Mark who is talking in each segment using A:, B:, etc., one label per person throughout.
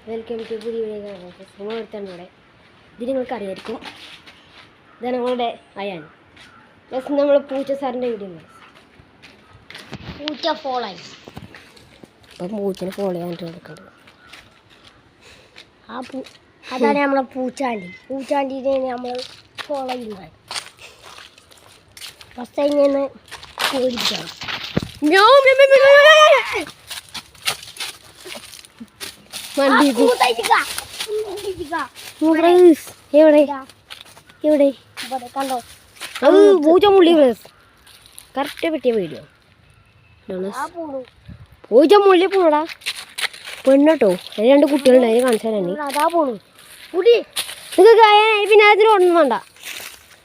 A: Welcome to പുതിയ നമ്മൾ എടുത്താണ് ഇവിടെ. ഇത് നിങ്ങൾക്ക് അറിയായിരിക്കും. ഇതാണ് ഞങ്ങളുടെ അയാൻ പ്ലസ് നമ്മൾ പൂച്ച സാറിൻ്റെ വീഡിയോ പൂച്ച ഫോളായി. അപ്പം പൂച്ചനെ ഫോളോ ചെയ്യാനായിട്ട് എടുക്കുന്നത് അതാണ് നമ്മളെ പൂച്ചാണ്ടിനെ നമ്മൾ ഫോളോ ചെയ്യുന്നത്. ഫസ്റ്റ് കഴിഞ്ഞ് പേടിക്കണം. കണ്ടോ അത് പൂച്ച മുള്ളി കറക്റ്റ് പറ്റിയ വീഡിയോ. പൂച്ച മുള്ളി പോണടാ പെണ്ണോട്ടോ. അതിന് 2 കുട്ടികളുണ്ട്. അതിന് കാണിച്ചു തരാൻ അതാ പോണു. നിങ്ങൾക്ക് പിന്നെ അതിന് ഒന്നും വേണ്ട.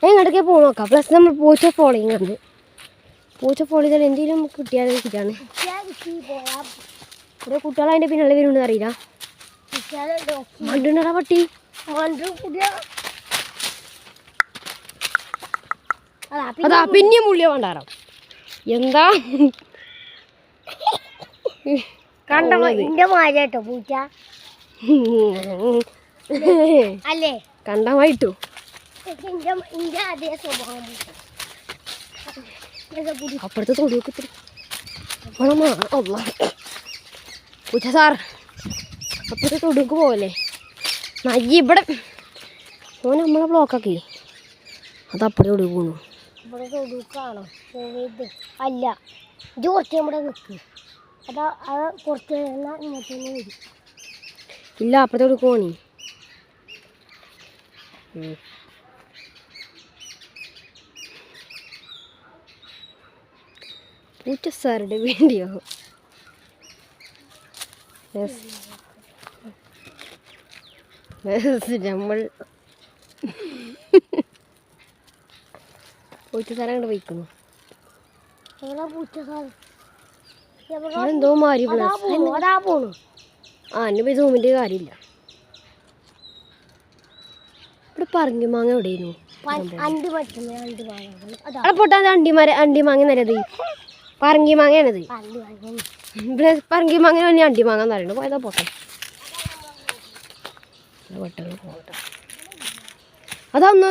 A: എങ്ങോട്ടൊക്കെ പോകണം നോക്കാം. പ്ലസ് നമ്മൾ പൂച്ച ഫോളോയിങ് ആണ്. പൂച്ച ഫോളോ ചെയ്താൽ എന്തെങ്കിലും കിട്ടിയാൽ കിട്ടാണ്. ഓരോ കുട്ടികൾ അതിൻ്റെ പിന്നാലെ വരുന്നുണ്ട് അറിയില്ല. മണ്ടുണ്ടടാ പട്ടി. അതാ പിന്നെയും മുള്ളിയ വേണ്ടാറോ എന്താ കണ്ടോ പൂച്ച അല്ലേ കണ്ടമായിട്ടു അതേ സ്വഭാവം. അപ്പുറത്തെ തൊടിയൊക്കെ പൂച്ച സാർ അപ്പുറത്തെ തൊടിയൊക്കെ പോവല്ലേ നയ്യ ഇവിടെ ഓൻ നമ്മളെ ബ്ലോക്കാക്കി. അത് അപ്പുറത്തെ തൊടി പോണു. ഇവിടെ തൊടുക്കാണോ പോയത് അല്ല. ഇത് കുറച്ച് നമ്മുടെ നിൽക്ക്. അതാ അത് കുറച്ച് ഇങ്ങോട്ട് തന്നെ വരും. ഇല്ല അപ്പുറത്തെ തൊടി പോണി. പൂച്ച സാറുടെ വീഡിയോ നമ്മൾ പൂച്ച സാറ് അങ്ങോട്ട് പോയിക്കുന്നു. എന്തോ മാറി പോണു. എന്നെ പോയി സൂമിൻ്റെ കാര്യമില്ല. ഇവിടെ പറങ്കി മാങ്ങ എവിടെയായിരുന്നു? അവിടെ പൊട്ടാൻ അണ്ടി മാങ്ങ നല്ലത് പറങ്കി മാങ്ങയാണത്. പറങ്കി മാങ്ങ അണ്ടി മാങ്ങ എന്ന് പറയുന്നത്. പോയതാ പൊട്ടാൻ അതൊന്ന്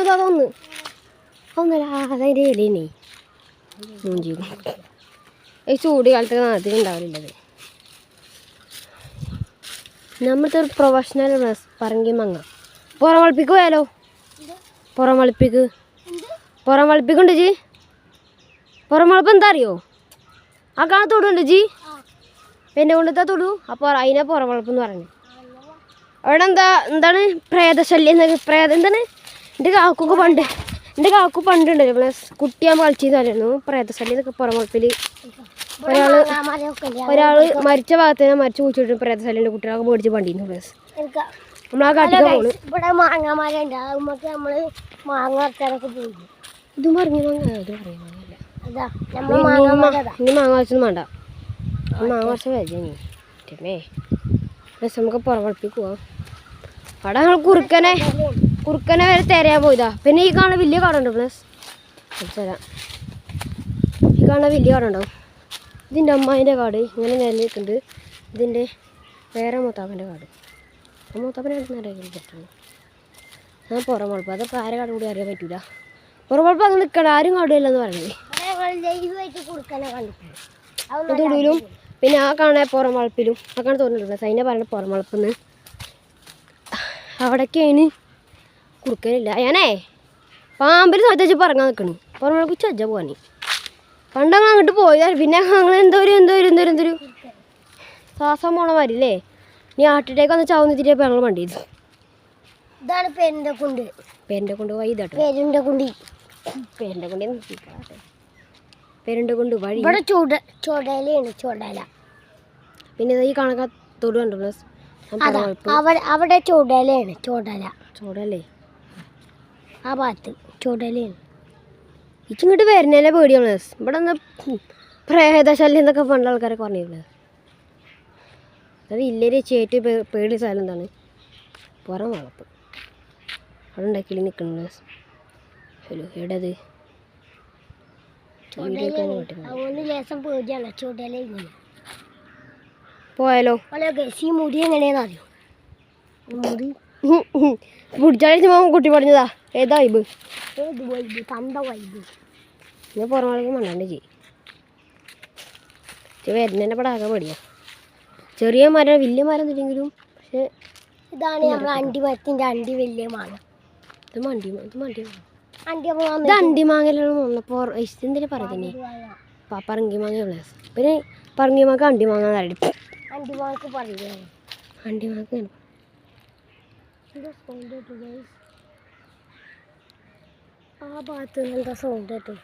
A: അതതിൻ്റെ ഇലീനെ മൂഞ്ചി. ഈ ചൂട് കാലത്ത് നാട്ടിൽ ഉണ്ടാവില്ലത്. നമ്മളത്തെ ഒരു പ്രൊഫഷണൽ പറങ്കി മാങ്ങ പുറം വളപ്പിക്ക് പോയാലോ? പുറം വളപ്പിക്കുണ്ട് ജി. പുറം വളപ്പ് എന്താ അറിയോ? ആ കാണാൻ തൊടുണ്ട് ജി. പിന്നെ കൊണ്ടത്താ തൊടു. അപ്പോൾ അതിനെ പുറം വളപ്പെന്ന് പറഞ്ഞു. അവിടെ എന്താണ് പ്രേതശല്യം എന്താണ് എൻ്റെ കാക്കു പണ്ടുണ്ടല്ലോ പ്ലസ് കുട്ടിയാകുമ്പോൾ കളിച്ചെന്ന് പറയുന്നു. പ്രേതശല്യം എന്നൊക്കെ പുറം വളപ്പിൽ ഒരാൾ മരിച്ച ഭാഗത്ത് മരിച്ചു കുഴിച്ചിട്ട് പ്രേതശല്യം കുട്ടികളൊക്കെ മേടിച്ച് പണ്ടിരുന്നു. പ്ലസ് നമ്മളാ കാട്ടിൽ ഇവിടെ മാങ്ങാമാരുണ്ട്. നമുക്ക് നമ്മൾ മാങ്ങ അരക്കാനൊക്കെ പോയി. ഇത് പറഞ്ഞു ഇനി മാങ്ങ വരച്ചൊന്നും വേണ്ട. മാങ്ങ വരച്ച വരച്ചേ പ്ലസ് നമുക്ക് പുറം വളപ്പിക്ക് പോവാം. അവിടെ ഞങ്ങൾ കുറുക്കനെ വരെ തിരയാൻ പോയതാ. പിന്നെ ഈ കാണുന്ന വലിയ കാടുണ്ടോ പ്ലസ് തരാം. ഈ കാണുന്ന വലിയ കാടുണ്ടാവും. ഇതിൻ്റെ അമ്മായിൻ്റെ കാട് ഇങ്ങനെ നിലനിൽക്കുന്നുണ്ട്. ഇതിൻ്റെ വേറെ മൂത്താപ്പൻ്റെ കാട്. ആ മൂത്താപ്പനെ നേരം പറ്റുള്ളൂ. ഞാൻ പുറം വളപ്പ് അതൊക്കെ ആരെ കാട് കൂടി അറിയാൻ പറ്റില്ല. പുറം വളപ്പ് അങ്ങനെ നിൽക്കണം. ആരും കാടുകയല്ലെന്ന് പറയുന്നത്. തൊടിയിലും പിന്നെ ആ കാണാൻ പുറം വളപ്പിലും ആ കാണാൻ തോന്നുന്നുണ്ട്. സൈന പറയുന്നത് പുറം വളപ്പെന്ന്. അവിടേക്കാണ് കുറുക്കനില്ല. ഞാനേ പാമ്പിൽ സജ്ജ പറഞ്ഞാൽ നിൽക്കണു. പുറം വളപ്പ് ചജ്ജ പോകാൻ പണ്ടങ്ങൾ അങ്ങോട്ട് പോയതാ. പിന്നെ ഞങ്ങൾ എന്തൊരു ശ്വാസം പോണ മാതിരില്ലേ. ഇനി ഹാർട്ടിലേക്ക് വന്ന് ചാവുന്നിട്ട് ഞങ്ങൾ വണ്ടിയത്. ഇതാണ് പേരിൻ്റെ കൊണ്ട് വഴി ഇതാട്ടോ. പേരിൻ്റെ കൊണ്ട് വഴി ഇവിടെ ചുടല. പിന്നെ ഈ കണക്കാ തൊടു കണ്ടു പ്ലസ് അവിടെ ചുടലേ ആ ഭാഗത്ത് ചുടലാണ്. ഇച്ചിങ്ങോട്ട് വരുന്നതിനെ പേടിയാണ് പ്ലസ്. ഇവിടെ ഒന്ന് പ്രേതശല്യം എന്നൊക്കെ പണ്ട ആൾക്കാരൊക്കെ പറഞ്ഞിരുന്നത്. അത് ഇല്ലൊരു ചേറ്റ് പേടി സ്ഥലം എന്താണ് പുറം വളപ്പ്. അവിടെ ഉണ്ടാക്കിയിൽ നിൽക്കണം പ്ലസ്. ഹലോ എവിടെയത് പോയാലോ? മുടി എങ്ങനെയാണെന്ന് അറിയോ? പിടിച്ചാൽ കുട്ടി പറഞ്ഞതാ ഏതാ വൈബ് ഞാൻ പുറമേക്ക് മണ്ടാണ്ട് വരുന്നതിൻ്റെ പടാക്കാൻ പേടിയാ ചെറിയ മരം വലിയ മരം ഇല്ലെങ്കിലും പക്ഷെ
B: ഇതാണ് നമ്മുടെ അണ്ടിമരത്തിൻ്റെ അണ്ടി വലിയ മാങ്ങ
A: ഇത് അണ്ടി മാങ്ങയിലാണ് എന്തിനാ പറയുന്നേ പറങ്കി മാങ്ങയുള്ള പിന്നെ പറങ്കി മാങ്ങ അണ്ടി മാങ്ങ തരടി
B: അണ്ടിമാക്ക് പറയുക
A: അണ്ടി മാങ്ങ
B: ആ ഭാഗത്ത് എന്താ സൗണ്ട് കേട്ടോ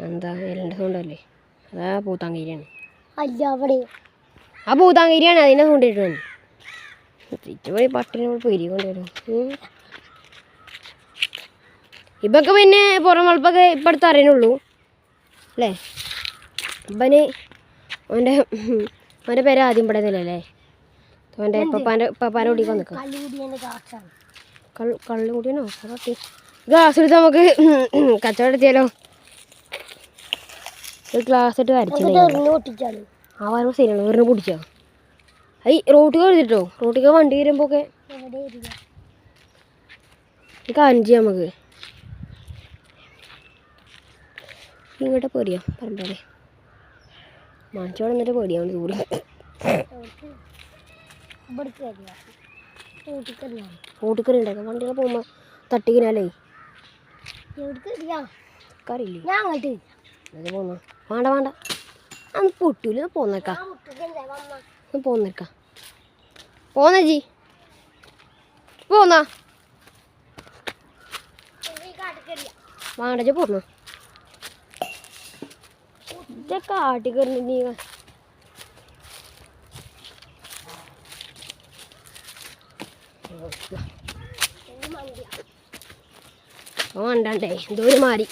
A: എന്താ എലിൻ്റെ സൗണ്ടല്ലേ അതാ പൂത്താങ്കീരിയാണ്
B: അല്ല അവിടെ
A: ആ പൂത്താങ്കീരിയാണ് അതിൻ്റെ സൗണ്ട് ഇട്ടാണ് ചുറ്റുപോയി പട്ടിനോട് പെരി കൊണ്ടുവരും ഇപ്പൊക്കെ പിന്നെ പുറം വളപ്പൊക്കെ ഇപ്പോഴത്തെ അറിയണുള്ളൂ അല്ലേ അവൻ്റെ പേര് ആദ്യം പെടുന്നില്ലല്ലേ അവൻ്റെ പപ്പാൻ്റെ കുടിക്കാൻ നിൽക്കാം കള്ളു കൂടിയാണോ പട്ടി ഗ്ലാസ് എടുത്ത് നമുക്ക് കച്ചവടം എടുത്തിയാലോ ഒരു ഗ്ലാസ് ഇട്ട് വരച്ചില്ല ആ വരുമ്പോൾ ശരിയാണ് വെറുതെ പിടിച്ചോ റോട്ടിൽ എഴുതിട്ടോ റോട്ടിൽ വണ്ടി വരുമ്പോൾ ഒക്കെ കാര്യം ചെയ്യാം നമുക്ക് ഇങ്ങോട്ട് പേടിയാ പറമ്പാടെ മാനച്ചോടെ എന്നിട്ട് പേടിയാവുന്ന ദൂരം റോട്ടിക്കറി ഉണ്ടാക്കാം വണ്ടികൾ പോകുമ്പോൾ തട്ടിക്കിനാലേ കറിയില്ലേ അത് പോന്നോ വേണ്ട വേണ്ട അന്ന് പൊട്ടൂല പോന്നേക്കാം പോന്നേക്കാം പോന്നേച്ചി പോന്നാ വേണ്ട പോന്നോ കാട്ടിക്കറി നീ വേണ്ടേ എന്തോരം മാറി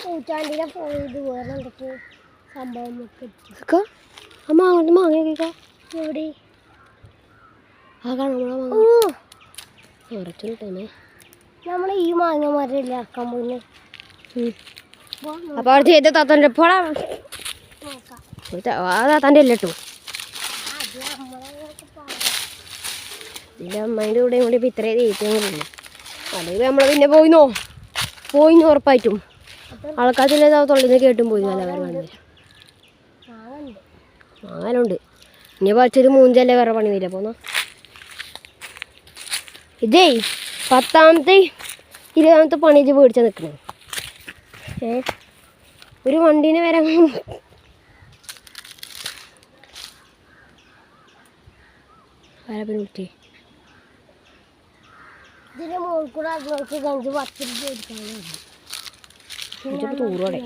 B: പൂച്ചാണ്ടിനെ പോയത് വേറെ എന്തൊക്കെ സംഭവം
A: ആ മാങ്ങ മാങ്ങ
B: എവിടെ
A: ആ കാണാൻ ഉറച്ചിട്ടേ
B: നമ്മൾ ഈ മാങ്ങ മരമില്ല ആക്കാൻ പോകുന്നു
A: അപ്പോൾ അവിടെ ചെയ്ത താത്തൻ്റെ പോടാ ആ താത്താൻ്റെ അല്ല കേട്ടോ ഇതിൻ്റെ അമ്മേൻ്റെ കൂടെ കൂടി ഇപ്പം ഇത്രയും തേറ്റുന്നില്ല അല്ലെങ്കിൽ നമ്മൾ പിന്നെ പോയിന്ന് ഉറപ്പായിട്ടും ആൾക്കാരില്ല തൊള്ളിന്ന് കേട്ടും പോയി നല്ല വേറെ പണി തരാം മാങ്ങലുണ്ട് ഇനി പറിച്ചൊരു മൂഞ്ചല്ലേ വേറെ പണി തരാം പോന്നാ ഇതേ 10ാമത്തെ 20ാമത്തെ പണിച്ച് പേടിച്ചാൽ നിൽക്കണേ ഒരു വണ്ടീനെ വരാൻ ആരാ വിളിച്ചേ
B: ഇതിന് മുകളിൽ കൂടെ അതുങ്ങൾക്ക് 5 10 രൂപ എടുക്കാനുണ്ട്
A: തൂറോടെ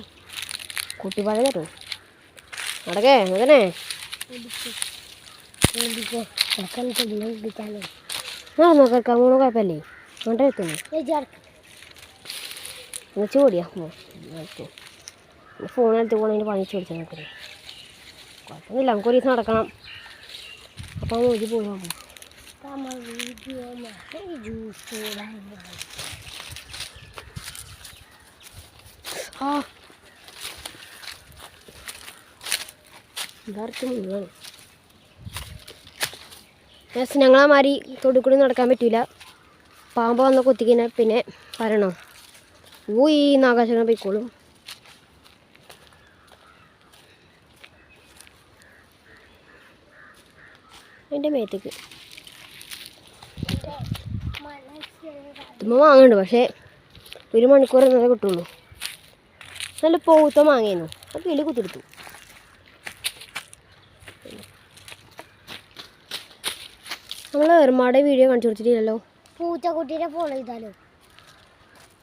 A: കുട്ടിപ്പാഴ കേട്ടോ നടക്കേ അതന്നെ നോക്കാം മൂന്ന് കുഴപ്പമല്ലേ അങ്ങോട്ട് എത്തുന്നു വെച്ച് കൂടിയാ ഫോണെടുത്ത് പോകണതിന് പണിച്ച് കൊടുത്താൽ നോക്കണേ കുഴപ്പമൊന്നുമില്ല നമുക്ക് ഒരു ദിവസം നടക്കണം അപ്പം മോജി പോകാൻ ആ ഇതാർക്കും മുഴുവൻ ഞങ്ങളാ മാറി തൊടുക്കൂടി നടക്കാൻ പറ്റൂല പാമ്പ് വന്ന് കുത്തിക്കഴിഞ്ഞാൽ പിന്നെ പറയണോ ഈ നാഗാശനം പോയിക്കോളും അതിൻ്റെ മേത്തേക്ക് ഇതുമ്പോൾ വാങ്ങുന്നുണ്ട് പക്ഷേ 1 മണിക്കൂർ എന്നേ കിട്ടുള്ളൂ നല്ല പൂത്ത മാങ്ങയായിരുന്നു അത് കിളി കുത്തിയെടുത്തു നമ്മൾ ഏർമാടെ വീഡിയോ കാണിച്ചു കൊടുത്തിട്ടില്ലല്ലോ
B: പൂച്ചക്കുട്ടീനെ ഫോളോ ചെയ്താലോ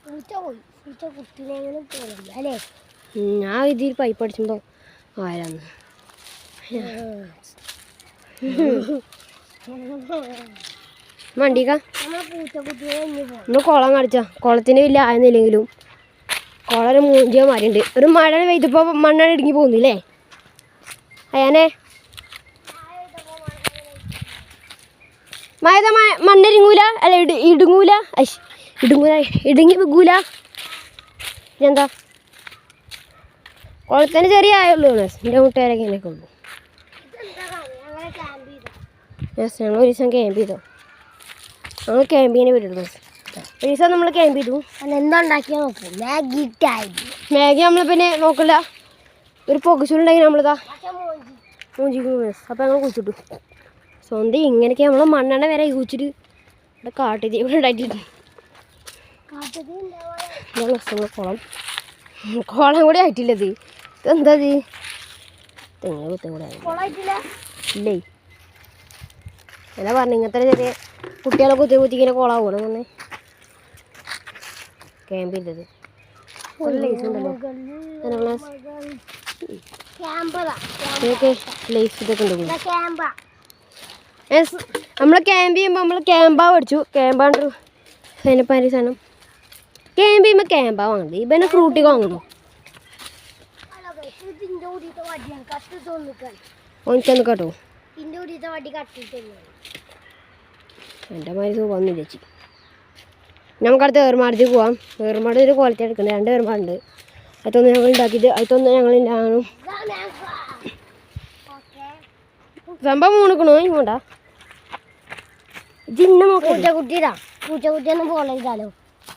B: പൂച്ചക്കുട്ടീനെങ്കിലും ഫോളോ ചെയ്യാം അല്ലേ
A: ഞാൻ ഇതിൽ പൈപ്പ് അടിച്ചുമ്പോൾ ആരാന്ന് മണ്ടിക്ക നമ്മൾ കുളം കടിച്ച കുളത്തിന് വലിയ ആയെന്നില്ലെങ്കിലും കുളം മൂഞ്ചിയോ മാറിയുണ്ട് ഒരു മഴ പെയ്തപ്പോൾ മണ്ണാണ് ഇടുങ്ങി പോകുന്നില്ലേ അയാനെ മഴ മണ്ണിരുങ്ങൂല അല്ല ഇടുങ്ങൂല ഇടുങ്ങി വിൽക്കൂല എന്താ കുളത്തിന് ചെറിയ ആയുള്ളൂ എൻ്റെ മുട്ടുകാരൊക്കെ എന്നൊക്കെ ഉള്ളൂ യെസ് ഞങ്ങൾ ഒരു ദിവസം ക്യാമ്പ് ചെയ്തു. ഞങ്ങൾ ക്യാമ്പ് ചെയ്യാൻ വരുള്ളൂ. ഒരു ദിവസം നമ്മൾ ക്യാമ്പ് ചെയ്തു.
B: എന്താ ഉണ്ടാക്കിയാൽ നോക്ക് മാഗി ടൈം.
A: മാഗി നമ്മൾ പിന്നെ നോക്കില്ല, ഒരു പുകച്ചുണ്ടെങ്കിൽ നമ്മളിതാ മൂഞ്ചിക്കുന്നു. അപ്പോൾ ഞങ്ങൾ കുളിച്ചിട്ടു. സ്വന്തം ഇങ്ങനെയൊക്കെ നമ്മൾ മണ്ണെണ്ണ വരെ കുളിച്ചിട്ട് ഇവിടെ കാട്ടുതീ ഇവിടെ ഉണ്ടായിട്ടുണ്ട്. കുളം കുളം കൂടി ആയിട്ടില്ലത്. ഇതെന്താ തെങ്ങ് കുത്തം കൂടെ ഇല്ലേ? എന്നാ പറഞ്ഞു ഇങ്ങനത്തെ ചെറിയ കുട്ടികളെ കുത്തി കുത്തി ഇങ്ങനെ കുളമാവണം ഒന്ന് ക്യാമ്പ് ചെയ്തത്. ഒരു ലൈസ് ഉണ്ടല്ലോ ഇതൊക്കെ ലൈസ് ഇതൊക്കെ ഉണ്ട്. നമ്മൾ ക്യാമ്പ് ചെയ്യുമ്പോൾ നമ്മൾ ക്യാമ്പാ മേടിച്ചു. ക്യാമ്പാണ്ട് അതിനിപ്പോൾ സാധനം ക്യാമ്പ് ചെയ്യുമ്പോൾ ക്യാമ്പാ വാങ്ങുന്നത്. ഇപ്പം ഫ്രൂട്ടി വാങ്ങുന്നു. ഓനിക്കൊന്ന് കേട്ടോ എൻ്റെ മാതിരി സുഖമൊന്നും ചേച്ചി. നമുക്കടുത്ത് ഏർമാടത്തേക്ക് പോവാം. ഏർമാട് ഒരു കോലത്തെ എടുക്കുന്നത് 2 ഏർമാടുണ്ട്. അതൊന്ന് ഞങ്ങൾ ഉണ്ടാക്കിയിട്ട് അതൊന്ന് ഞങ്ങൾ ഉണ്ടാകണം. സംഭവം മൂണിക്കണോ ഇങ്ങോട്ടാ ജിന്ന
B: പൂച്ചക്കുട്ടിയുടെ പൂച്ചക്കുട്ടിയൊന്നും പോലെ ചെയ്താലോ.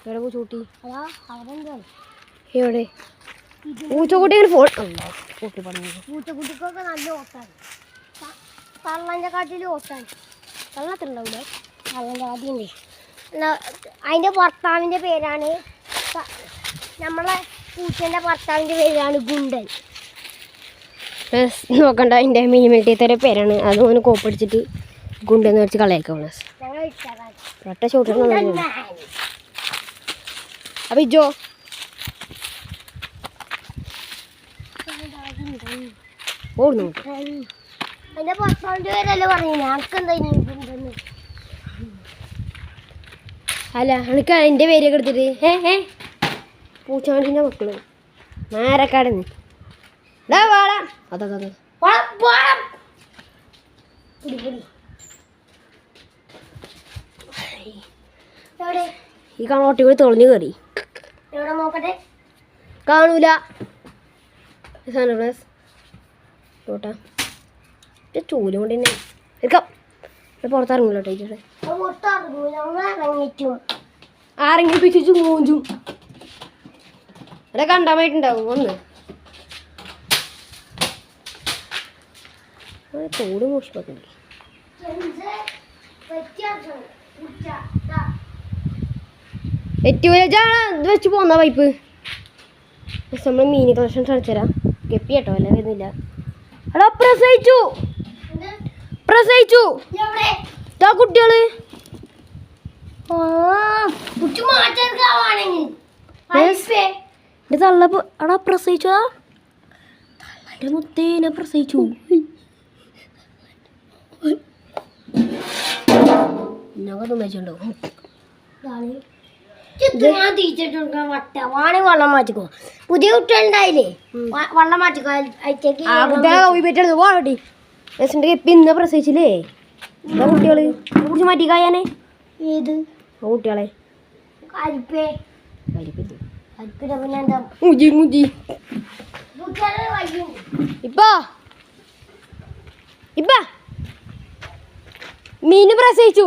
A: എവിടെ പൂച്ചക്കുട്ടി?
B: അതാ അവിടെ
A: എവിടെ പൂച്ചക്കുട്ടി ഇങ്ങനെ ഫോൺ കൂട്ടി പറഞ്ഞു.
B: പൂച്ചക്കുട്ടിക്കൊക്കെ നല്ല ഓട്ടാണ്. തള്ളൻ്റെ കാട്ടിൽ ഓട്ടാണ്. തള്ളത്തിലുണ്ടാവില്ല തള്ളൻ്റെ കാട്ടിയുണ്ട്. അതിൻ്റെ ഭർത്താവിൻ്റെ പേരാണ് നമ്മളെ പൂച്ചേൻ്റെ ഭർത്താവിൻ്റെ പേരാണ് ഗുണ്ടൻ.
A: നോക്കണ്ട എൻ്റെ മിനിമിലിറ്റേത്തെ പേരാണ്. അത് ഓന് കോപ്പടിച്ചിട്ട് ഗുണ്ടെന്ന് വെച്ച് കളയാക്കാം. ഒറ്റ ഷോട്ടിന് അപ്പം ഇജോ ഓടുന്നു.
B: അതിൻ്റെ ഭർത്താവിൻ്റെ പേരല്ലേ പറഞ്ഞു. ഞങ്ങൾക്കെന്താ
A: അല്ല എനിക്ക് എൻ്റെ പേരൊക്കെ എടുത്തിട്ട് പൂച്ചാണ്ടിൻ്റെ മക്കള് മാരക്കാടെന്ന് വാടാ അതെ ഈ കാണോട്ടി കൂടി തെളിഞ്ഞു കയറി.
B: എവിടെ നോക്കട്ടെ
A: കാണൂല ചോട്ടാ ചൂല് കൊണ്ട് തന്നെ എടുക്കാം. പുറത്തിറങ്ങൂല ടീച്ചറെ. ആരെങ്കിലും പിച്ചു മൂഞ്ചും അതൊക്കെ കണ്ടാമായിട്ടുണ്ടാവും. ഒന്ന് തോട് മോഷിപ്പൊക്കെ ഇത് വെച്ച് പോന്ന പൈപ്പ്. നമ്മൾ മീൻ കളക്ഷൻസ് കളിച്ചുതരാം. ഗപ്പി കേട്ടോ അല്ല വരുന്നില്ല. എടാ പ്രസവിച്ചു കുട്ടികള് എന്റെ തള്ളപ്പ് എടാ പ്രസവിച്ചു. തള്ളന്റെ മുത്തേനെ പ്രസവിച്ചു. ഞങ്ങൾ തിന്നോ
B: വെള്ളം മാറ്റിക്കോ. പുതിയ കുട്ടികളുണ്ടായില്ലേ വെള്ളം മാറ്റിക്കോ.
A: ഗപ്പി ഇന്ന് പ്രസവിച്ചില്ലേ? കുട്ടികള് കുറിച്ച് മാറ്റി കായാനെ
B: ഏത്
A: കുട്ടികളെ
B: അരിപ്പേ പിന്നെന്താ
A: മുജി മുജി ഇപ്പാ ഇപ്പാ മീന് പ്രസവിച്ചു.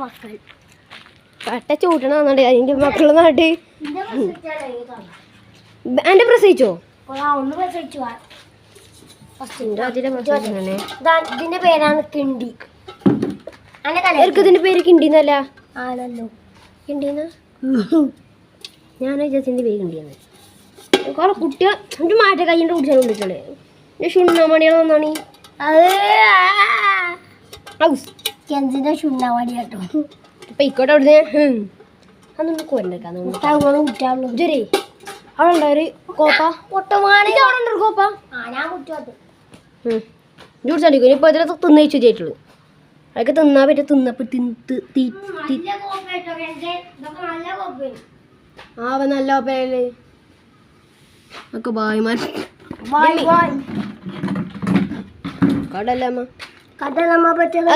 B: മക്കൾ
A: കട്ട ചൂട്ടണമെന്നുണ്ട് അതിൻ്റെ മക്കളെ നാട്ട്. എൻ്റെ പ്രസവിച്ചോ?
B: ഒന്ന് പ്രസവിച്ചു.
A: ഇതിന്റെ
B: പേരാണ് കിണ്ടി.
A: ഇതിന്റെ പേര് കിണ്ടിന്നല്ല
B: ആണല്ലോ.
A: കിണ്ടിന്ന ഞാൻ വിചാരിച്ചതിന്റെ പേര് കിണ്ടിയാണ്. കുറെ കുട്ടികൾ എൻ്റെ മാറ്റ കയ്യിൻ്റെ കുടിച്ചാൽ വിളിക്കണേ. ഷുണ്ണമണികൾ വന്നാണ്
B: കെൻസിന്റെ ഷുണ്ണമണി കേട്ടോ.
A: ഇപ്പൊ ഇക്കോട്ടെ അവിടുന്ന് അതൊന്നും കൊരണ്ടേക്കാന്ന് ജോരേ അവിടെ ഉണ്ടായൊരു കോപ്പ പൊട്ടമാണെങ്കിൽ കോപ്പ ജൂടിച്ചടിക്കും. ഇപ്പോൾ ഇതിനെ തിന്നയിച്ചു ചെയ്തിട്ടുള്ളൂ. അതൊക്കെ തിന്നാൻ പറ്റും. തിന്നപ്പോൾ നല്ല ഓപ്പനല്ലേ ഒക്കെ ബായിമാർ കടലമ്മ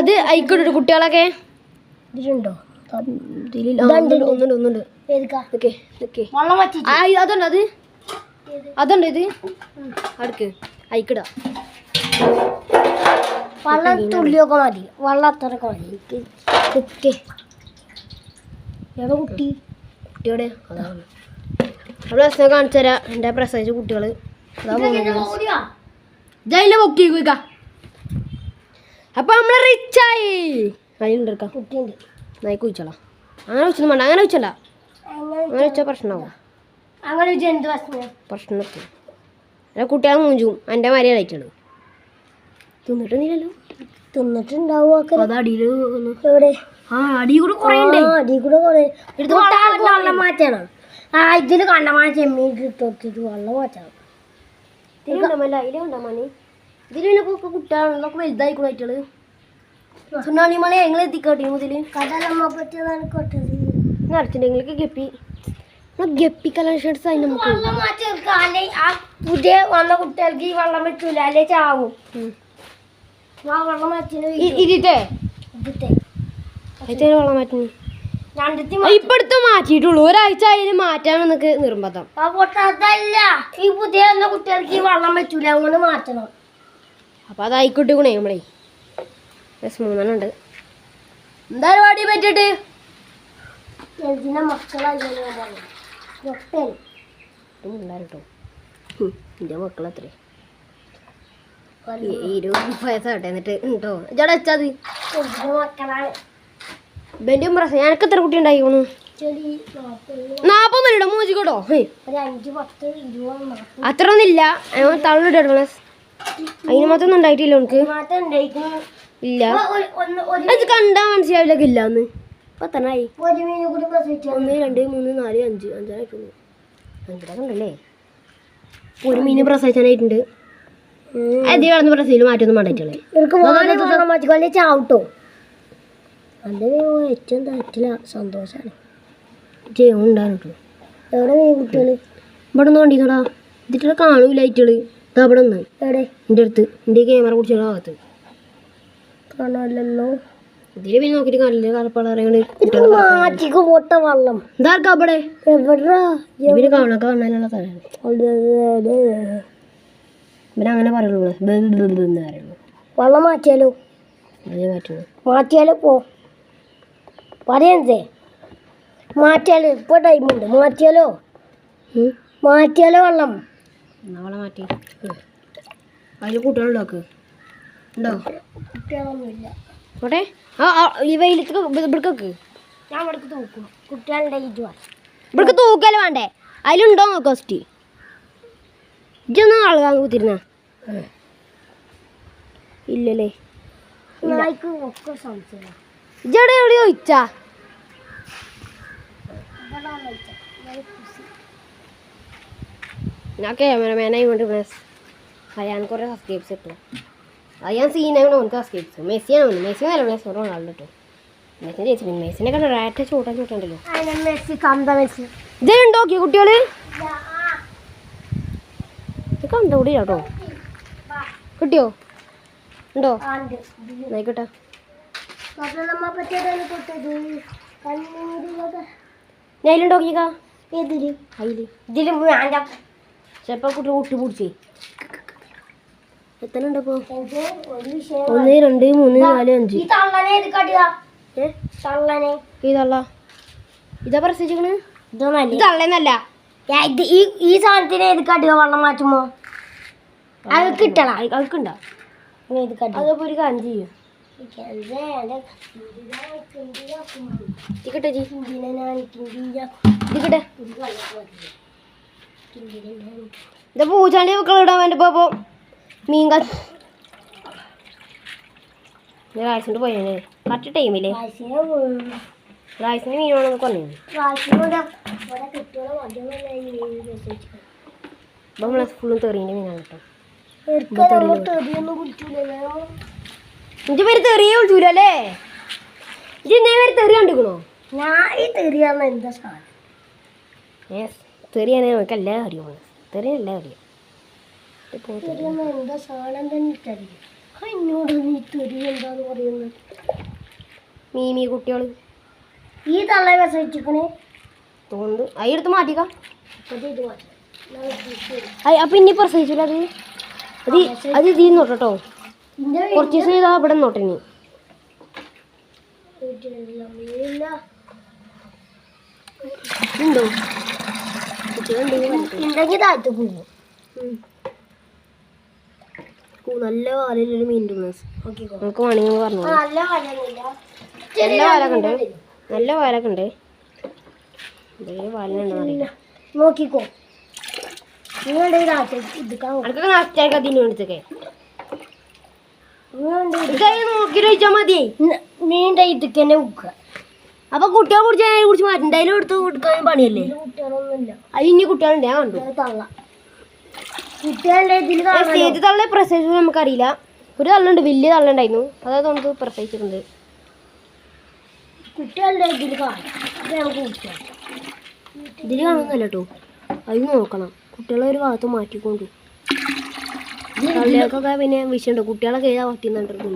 A: അത് ആയിക്കോട്ടെ. കുട്ടികളൊക്കെ ഇതിലുണ്ടോ? ഒന്നുണ്ട് അതുണ്ട്. അതുണ്ട് ഇത് അടുക്ക് അയക്കിടാ.
B: വെള്ളം തുള്ളിയൊക്കെ മതി വെള്ളം അത്രയൊക്കെ മതി എനിക്ക്
A: കുട്ടി
B: എവിടെ കുട്ടി
A: കുട്ടിയോടെ അതാണ് പ്രസവം കാണിച്ചു തരാം എൻ്റെ പ്രസവിച്ച കുട്ടികൾ ജയിലെ പൊക്കി കുയിക്ക അപ്പൊ നമ്മള് റിച്ചായി അതിനെടുക്കാം
B: കുട്ടിയുണ്ട്
A: നായി കുയിച്ചോളാം അങ്ങനെ വെച്ചൊന്നും വേണ്ട അങ്ങനെ വെച്ചണ്ട അങ്ങനെ വെച്ചാൽ പ്രശ്നമാവും
B: അങ്ങനെ വെച്ചാൽ എന്ത് പ്രശ്നം
A: പ്രശ്നമൊക്കെ അല്ല കുട്ടികളെ മൂഞ്ചും എൻ്റെ മാതിരി ലൈറ്റുള്ളൂ തിന്നിട്ടൊന്നുമില്ലല്ലോ
B: തിന്നിട്ടുണ്ടാവും
A: അത് അടിയിൽ
B: എവിടെ
A: ആ അടി കൂടെ കുറേ ഉണ്ട്
B: അടി കൂടെ കുറെ വെള്ളം മാറ്റണം ആ ഇതിന് കണ്ടമാന ചെമ്മീൻ കിട്ടിട്ട് വെള്ളം മാറ്റണം
A: ഇതിലുണ്ടമല്ല അതിലുണ്ടോ മണി ഇതിൽ പിന്നെ കുട്ടികളൊക്കെ വലുതായി കൂടായിട്ടുള്ളത് സുനാണി മണി ഞങ്ങൾ എത്തിക്കോട്ടെ മുതൽ
B: കടലമ്മ പറ്റിയതാണ് കൊട്ടത്
A: നിറച്ചിട്ടുണ്ടെങ്കിൽ ഗപ്പി ഗപ്പി കളക്ഷൻസ് ആയി നമുക്ക്
B: വെള്ളം മാറ്റി വെക്കാം അല്ലെ ആ പുതിയ വന്ന കുട്ടികൾക്ക് ഈ വെള്ളം പറ്റൂല അല്ലെ ചാവും ആ വെള്ളം മാറ്റിന്
A: ഇതിത്തെ
B: ഇതിത്തെ
A: അതിന് വെള്ളം മാറ്റി
B: രണ്ടത്തി
A: ഇപ്പൊ അടുത്ത് മാറ്റിയിട്ടുള്ളൂ ഒരാഴ്ച അതിന് മാറ്റാൻ നമുക്ക് നിർബന്ധം
B: ആ പൊട്ടതല്ല ഈ പുതിയ വന്ന കുട്ടികൾക്ക് ഈ വെള്ളം പറ്റൂല അങ്ങനെ മാറ്റണം
A: അപ്പൊ അതായിക്കോട്ടെ ഗുണേ നമ്മളെ മൂന്നെണ്ണം ഉണ്ട് എന്തായാലും പാടി പറ്റിട്ട്
B: ഇതിന്റെ മക്കളായിട്ടോ
A: എൻ്റെ മക്കൾ അത്രേ 20 വയസ്സാവട്ടെ എന്നിട്ട് ഉണ്ടോ ചേട്ടാ വെച്ചാത്
B: മക്കളാണ്
A: ബെന്റും പ്രശ്നം ഞാനൊക്കെ എത്ര കുട്ടി ഉണ്ടായിക്കോണു 40 മണിയുടെ മൂജിക്കോട്ടോ
B: ഒരു 5, 10, 20, 40
A: അത്ര ഒന്നുമില്ല തള്ളിട്ടെടുക്കണേ അതിന് മാത്രം ഒന്നും ഉണ്ടായിട്ടില്ല നമുക്ക്
B: മാറ്റം ഉണ്ടായിരിക്കുന്നു
A: ഇല്ല അത് കണ്ടാ മനസ്സിലാവില്ല ഇല്ലാന്ന് ഇപ്പൊ തന്നെ ആയി
B: ഒരു മീനും കൂടി പ്രസവിച്ചു
A: 1 2 3 4 5 അഞ്ചായിട്ടുള്ളൂ 5 ഉണ്ടല്ലേ ഒരു മീന് പ്രസവിച്ചാനായിട്ടുണ്ട് അത് കളന്ന് പ്രസവിയിൽ മാറ്റൊന്നും വേണ്ടിട്ടുള്ളേ
B: ഇവർക്ക് മാറ്റിക്കൊണ്ടേ ചാവട്ടോ അത് ഏറ്റവും തെറ്റില്ല സന്തോഷമാണ്
A: ഉണ്ടായിരുന്നു
B: എവിടെ മീൻ കുട്ടികള്
A: ഇവിടെ ഒന്ന് കണ്ടിന്നോടാ ഇതിട്ട് കാണൂല ആയിട്ടുകള് ഇതാ ഇവിടെ ഒന്ന്
B: എവിടെ
A: എൻ്റെ അടുത്ത് എൻ്റെ ക്യാമറ കുടിച്ചുള്ള ഭാഗത്ത്
B: കാണാമല്ലോ
A: ഇതില് പിന്നെ നോക്കിയിട്ട് കാണില്ല കളപ്പളറിയാണ്ട്
B: മാറ്റിക്ക് പോട്ട വെള്ളം
A: ഇതാർക്കാ അവിടെ
B: എവിടാ
A: ഇവര് കാണാനൊക്കെ കാണാനുള്ള സ്ഥലമാണ് ഇവര് അങ്ങനെ പറയുള്ളൂ പറയുള്ളൂ
B: വെള്ളം മാറ്റിയാലോ
A: അതേ പറ്റുള്ളൂ
B: മാറ്റിയാലോ പോ പറയണ്ടേ മാറ്റിയാലോ ഇപ്പൊ ടൈമുണ്ട് മാറ്റിയാലോ മാറ്റിയാലോ വെള്ളം
A: നമ്മളെ മാറ്റി അതിൽ കുട്ടികളുണ്ടാക്ക് ഉണ്ടോ
B: കുട്ടികളൊന്നുമില്ല
A: ഓട്ടെ ഈ വെയിലത്ത് ഇവിടേക്ക്
B: ഞാൻ ഇവിടേക്ക് തൂക്കും കുട്ടികളുടെ
A: ഇവിടേക്ക് തൂക്കല്ലേ വേണ്ടേ അതിലുണ്ടോ കോസ്റ്റ് ഇതൊന്നും ആളുകാന്ന് കുത്തിരുന്ന ഇല്ലല്ലേ
B: നായ്ക്ക് ഒക്കെ സംശയം
A: ഇജടെ എവിടെ ചോദിച്ചാ ഞാൻ ക്യാമറമാനായി കൊണ്ട് അയാൻ കുറേ സബ്സ്ക്രൈബ്സ് കിട്ടും അയാൻ സീനാണ് ഓനക്ക് സബ്സ്ക്രൈബ്സ് മെസ്സിയാണ് മെസ്സി നല്ല പ്ലേസ് റൊണാൾഡോ കേട്ടോ മെസ്സിനെ ചേച്ചി മെസ്സിനെ കണ്ട റാറ്റ ചൂട്ടുണ്ടല്ലോ
B: മെസ്സി കന്ത മെസ്സി
A: ഇതുണ്ടോ കുട്ടികള് ഇത് കണ്ടുകൂടി കേട്ടോ കിട്ടിയോ ഉണ്ടോ ആയിക്കോട്ടെ ഞാനിലുണ്ടോക്കിക്കാ
B: ഏതില്
A: അതില്
B: ഇതില്
A: ചിലപ്പോ കുട്ടി കുട്ടി പിടിച്ചേ എത്ര ഉണ്ടപ്പോ
B: ഒരു വിഷയം
A: 1 2 3 4 5
B: ഈ തള്ളനെ ഏത് കടിയാ തള്ളനെ
A: ഇതല്ല ഇതാ പ്രസവിച്ചിക്കണ്
B: ഇതൊന്നല്ല
A: ഇത് തള്ളേന്നല്ല
B: ഈ സാധനത്തിന് ഏത് കടിയോ വെള്ളം മാറ്റുമ്പോ അത് കിട്ടണം
A: അവർക്കുണ്ടോ
B: ഏത് കടി
A: അതപ്പോ ഒരു കാര്യം ചെയ്യും ഇക്കട്ടെ ജി ഇക്കട്ടെ ഇത് പൂച്ചാണ്ടി മക്കൾ ഇടാൻ വേണ്ടി പോപ്പോ മീൻ റായ്സിൻ്റെ പോയേ കറക്റ്റ് ടൈമില്ലേ റായ്സിന് മീൻ വേണമെന്ന് പറഞ്ഞു ഇപ്പം നമ്മളെ ഫുള്ളും തെറീൻ്റെ മീനാണ് കേട്ടോ ഇന്റെ പേര് തെറിയെ വിളിച്ചൂല അല്ലേ ഇന്റെ പേര് തെറി കണ്ടിക്കണോ
B: ഞാൻ ഈ തെറിയാന്ന് എന്താ സാധനം
A: തെറിയാണെ നമുക്ക് എല്ലാം അറിയുമോ തെറിയെല്ലാം അറിയാം
B: എന്താ സാധനം തന്നെ തെറിയ എന്നോട് നീ തെറി എന്താന്ന് പറയുന്നത്
A: മീമി കുട്ടികൾ
B: ഈ തള്ള പ്രസവിച്ചിക്കണേ
A: തോന്നുന്നു അതെടുത്ത് മാറ്റിക്കാം
B: ഇത് മാറ്റി
A: അപ്പം ഇനി പ്രസവിച്ചില്ല അത് അത് ഇതിൽ നിന്ന് കേട്ടോ കുറച്ച് ദിവസം ചെയ്താൽ ഇവിടെ നോട്ടെ ഇനി ഉണ്ടോ
B: ഉണ്ടെങ്കിൽ താഴ്ത്തു പോകും.
A: നല്ല വാലയിലൊരു മീൻ നമുക്ക് വേണമെങ്കിൽ പറഞ്ഞു
B: നല്ല വലയൊന്നുമില്ല.
A: നല്ല വാലൊക്കെ ഉണ്ട് നല്ല വാലൊക്കെ ഉണ്ട് ഇതേ വാലിനുണ്ടെന്ന് അറിയില്ല
B: നോക്കിക്കോ നിങ്ങളുടെ ഇതെടുക്കാൻ
A: അതൊക്കെ നഷ്ടമായിരിക്കും അതിന് വേണ്ടിട്ടൊക്കെ നോക്കി കഴിച്ചാൽ മതി
B: മീൻ്റെ ഇതൊക്കെ തന്നെ ഉക്കുക.
A: അപ്പൊ കുട്ടികളെ കുടിച്ച് അതിനെ കുറിച്ച് മാറ്റണ്ട അതിലും എടുത്ത് കൊടുക്കാൻ പണിയല്ലേ
B: കുട്ടികളൊന്നുമില്ല.
A: അത് ഇനി കുട്ടികളുണ്ട് ഞാൻ കണ്ടു
B: തള്ള കുട്ടികളുടെ ഇതിൽ
A: ഏത് തള്ള പ്രസവിച്ചത് നമുക്കറിയില്ല ഒരു തള്ളുണ്ട് വലിയ തള്ളുണ്ടായിരുന്നു അതായത് നമുക്ക് പ്രസവിച്ചിട്ടുണ്ട്
B: കുട്ടികളുടെ ഇതിൽ കാണാം. അത് നമുക്ക് കുട്ടികൾ
A: ഇതിൽ കാണുന്നല്ല കേട്ടോ അത് നോക്കണം കുട്ടികളെ ഒരു ഭാഗത്ത് മാറ്റിക്കൊണ്ടു തള്ളികൾക്കൊക്കെ പിന്നെ വിഷയമുണ്ട് കുട്ടികളൊക്കെ ഏതാ പറ്റുന്നുണ്ടല്ലേ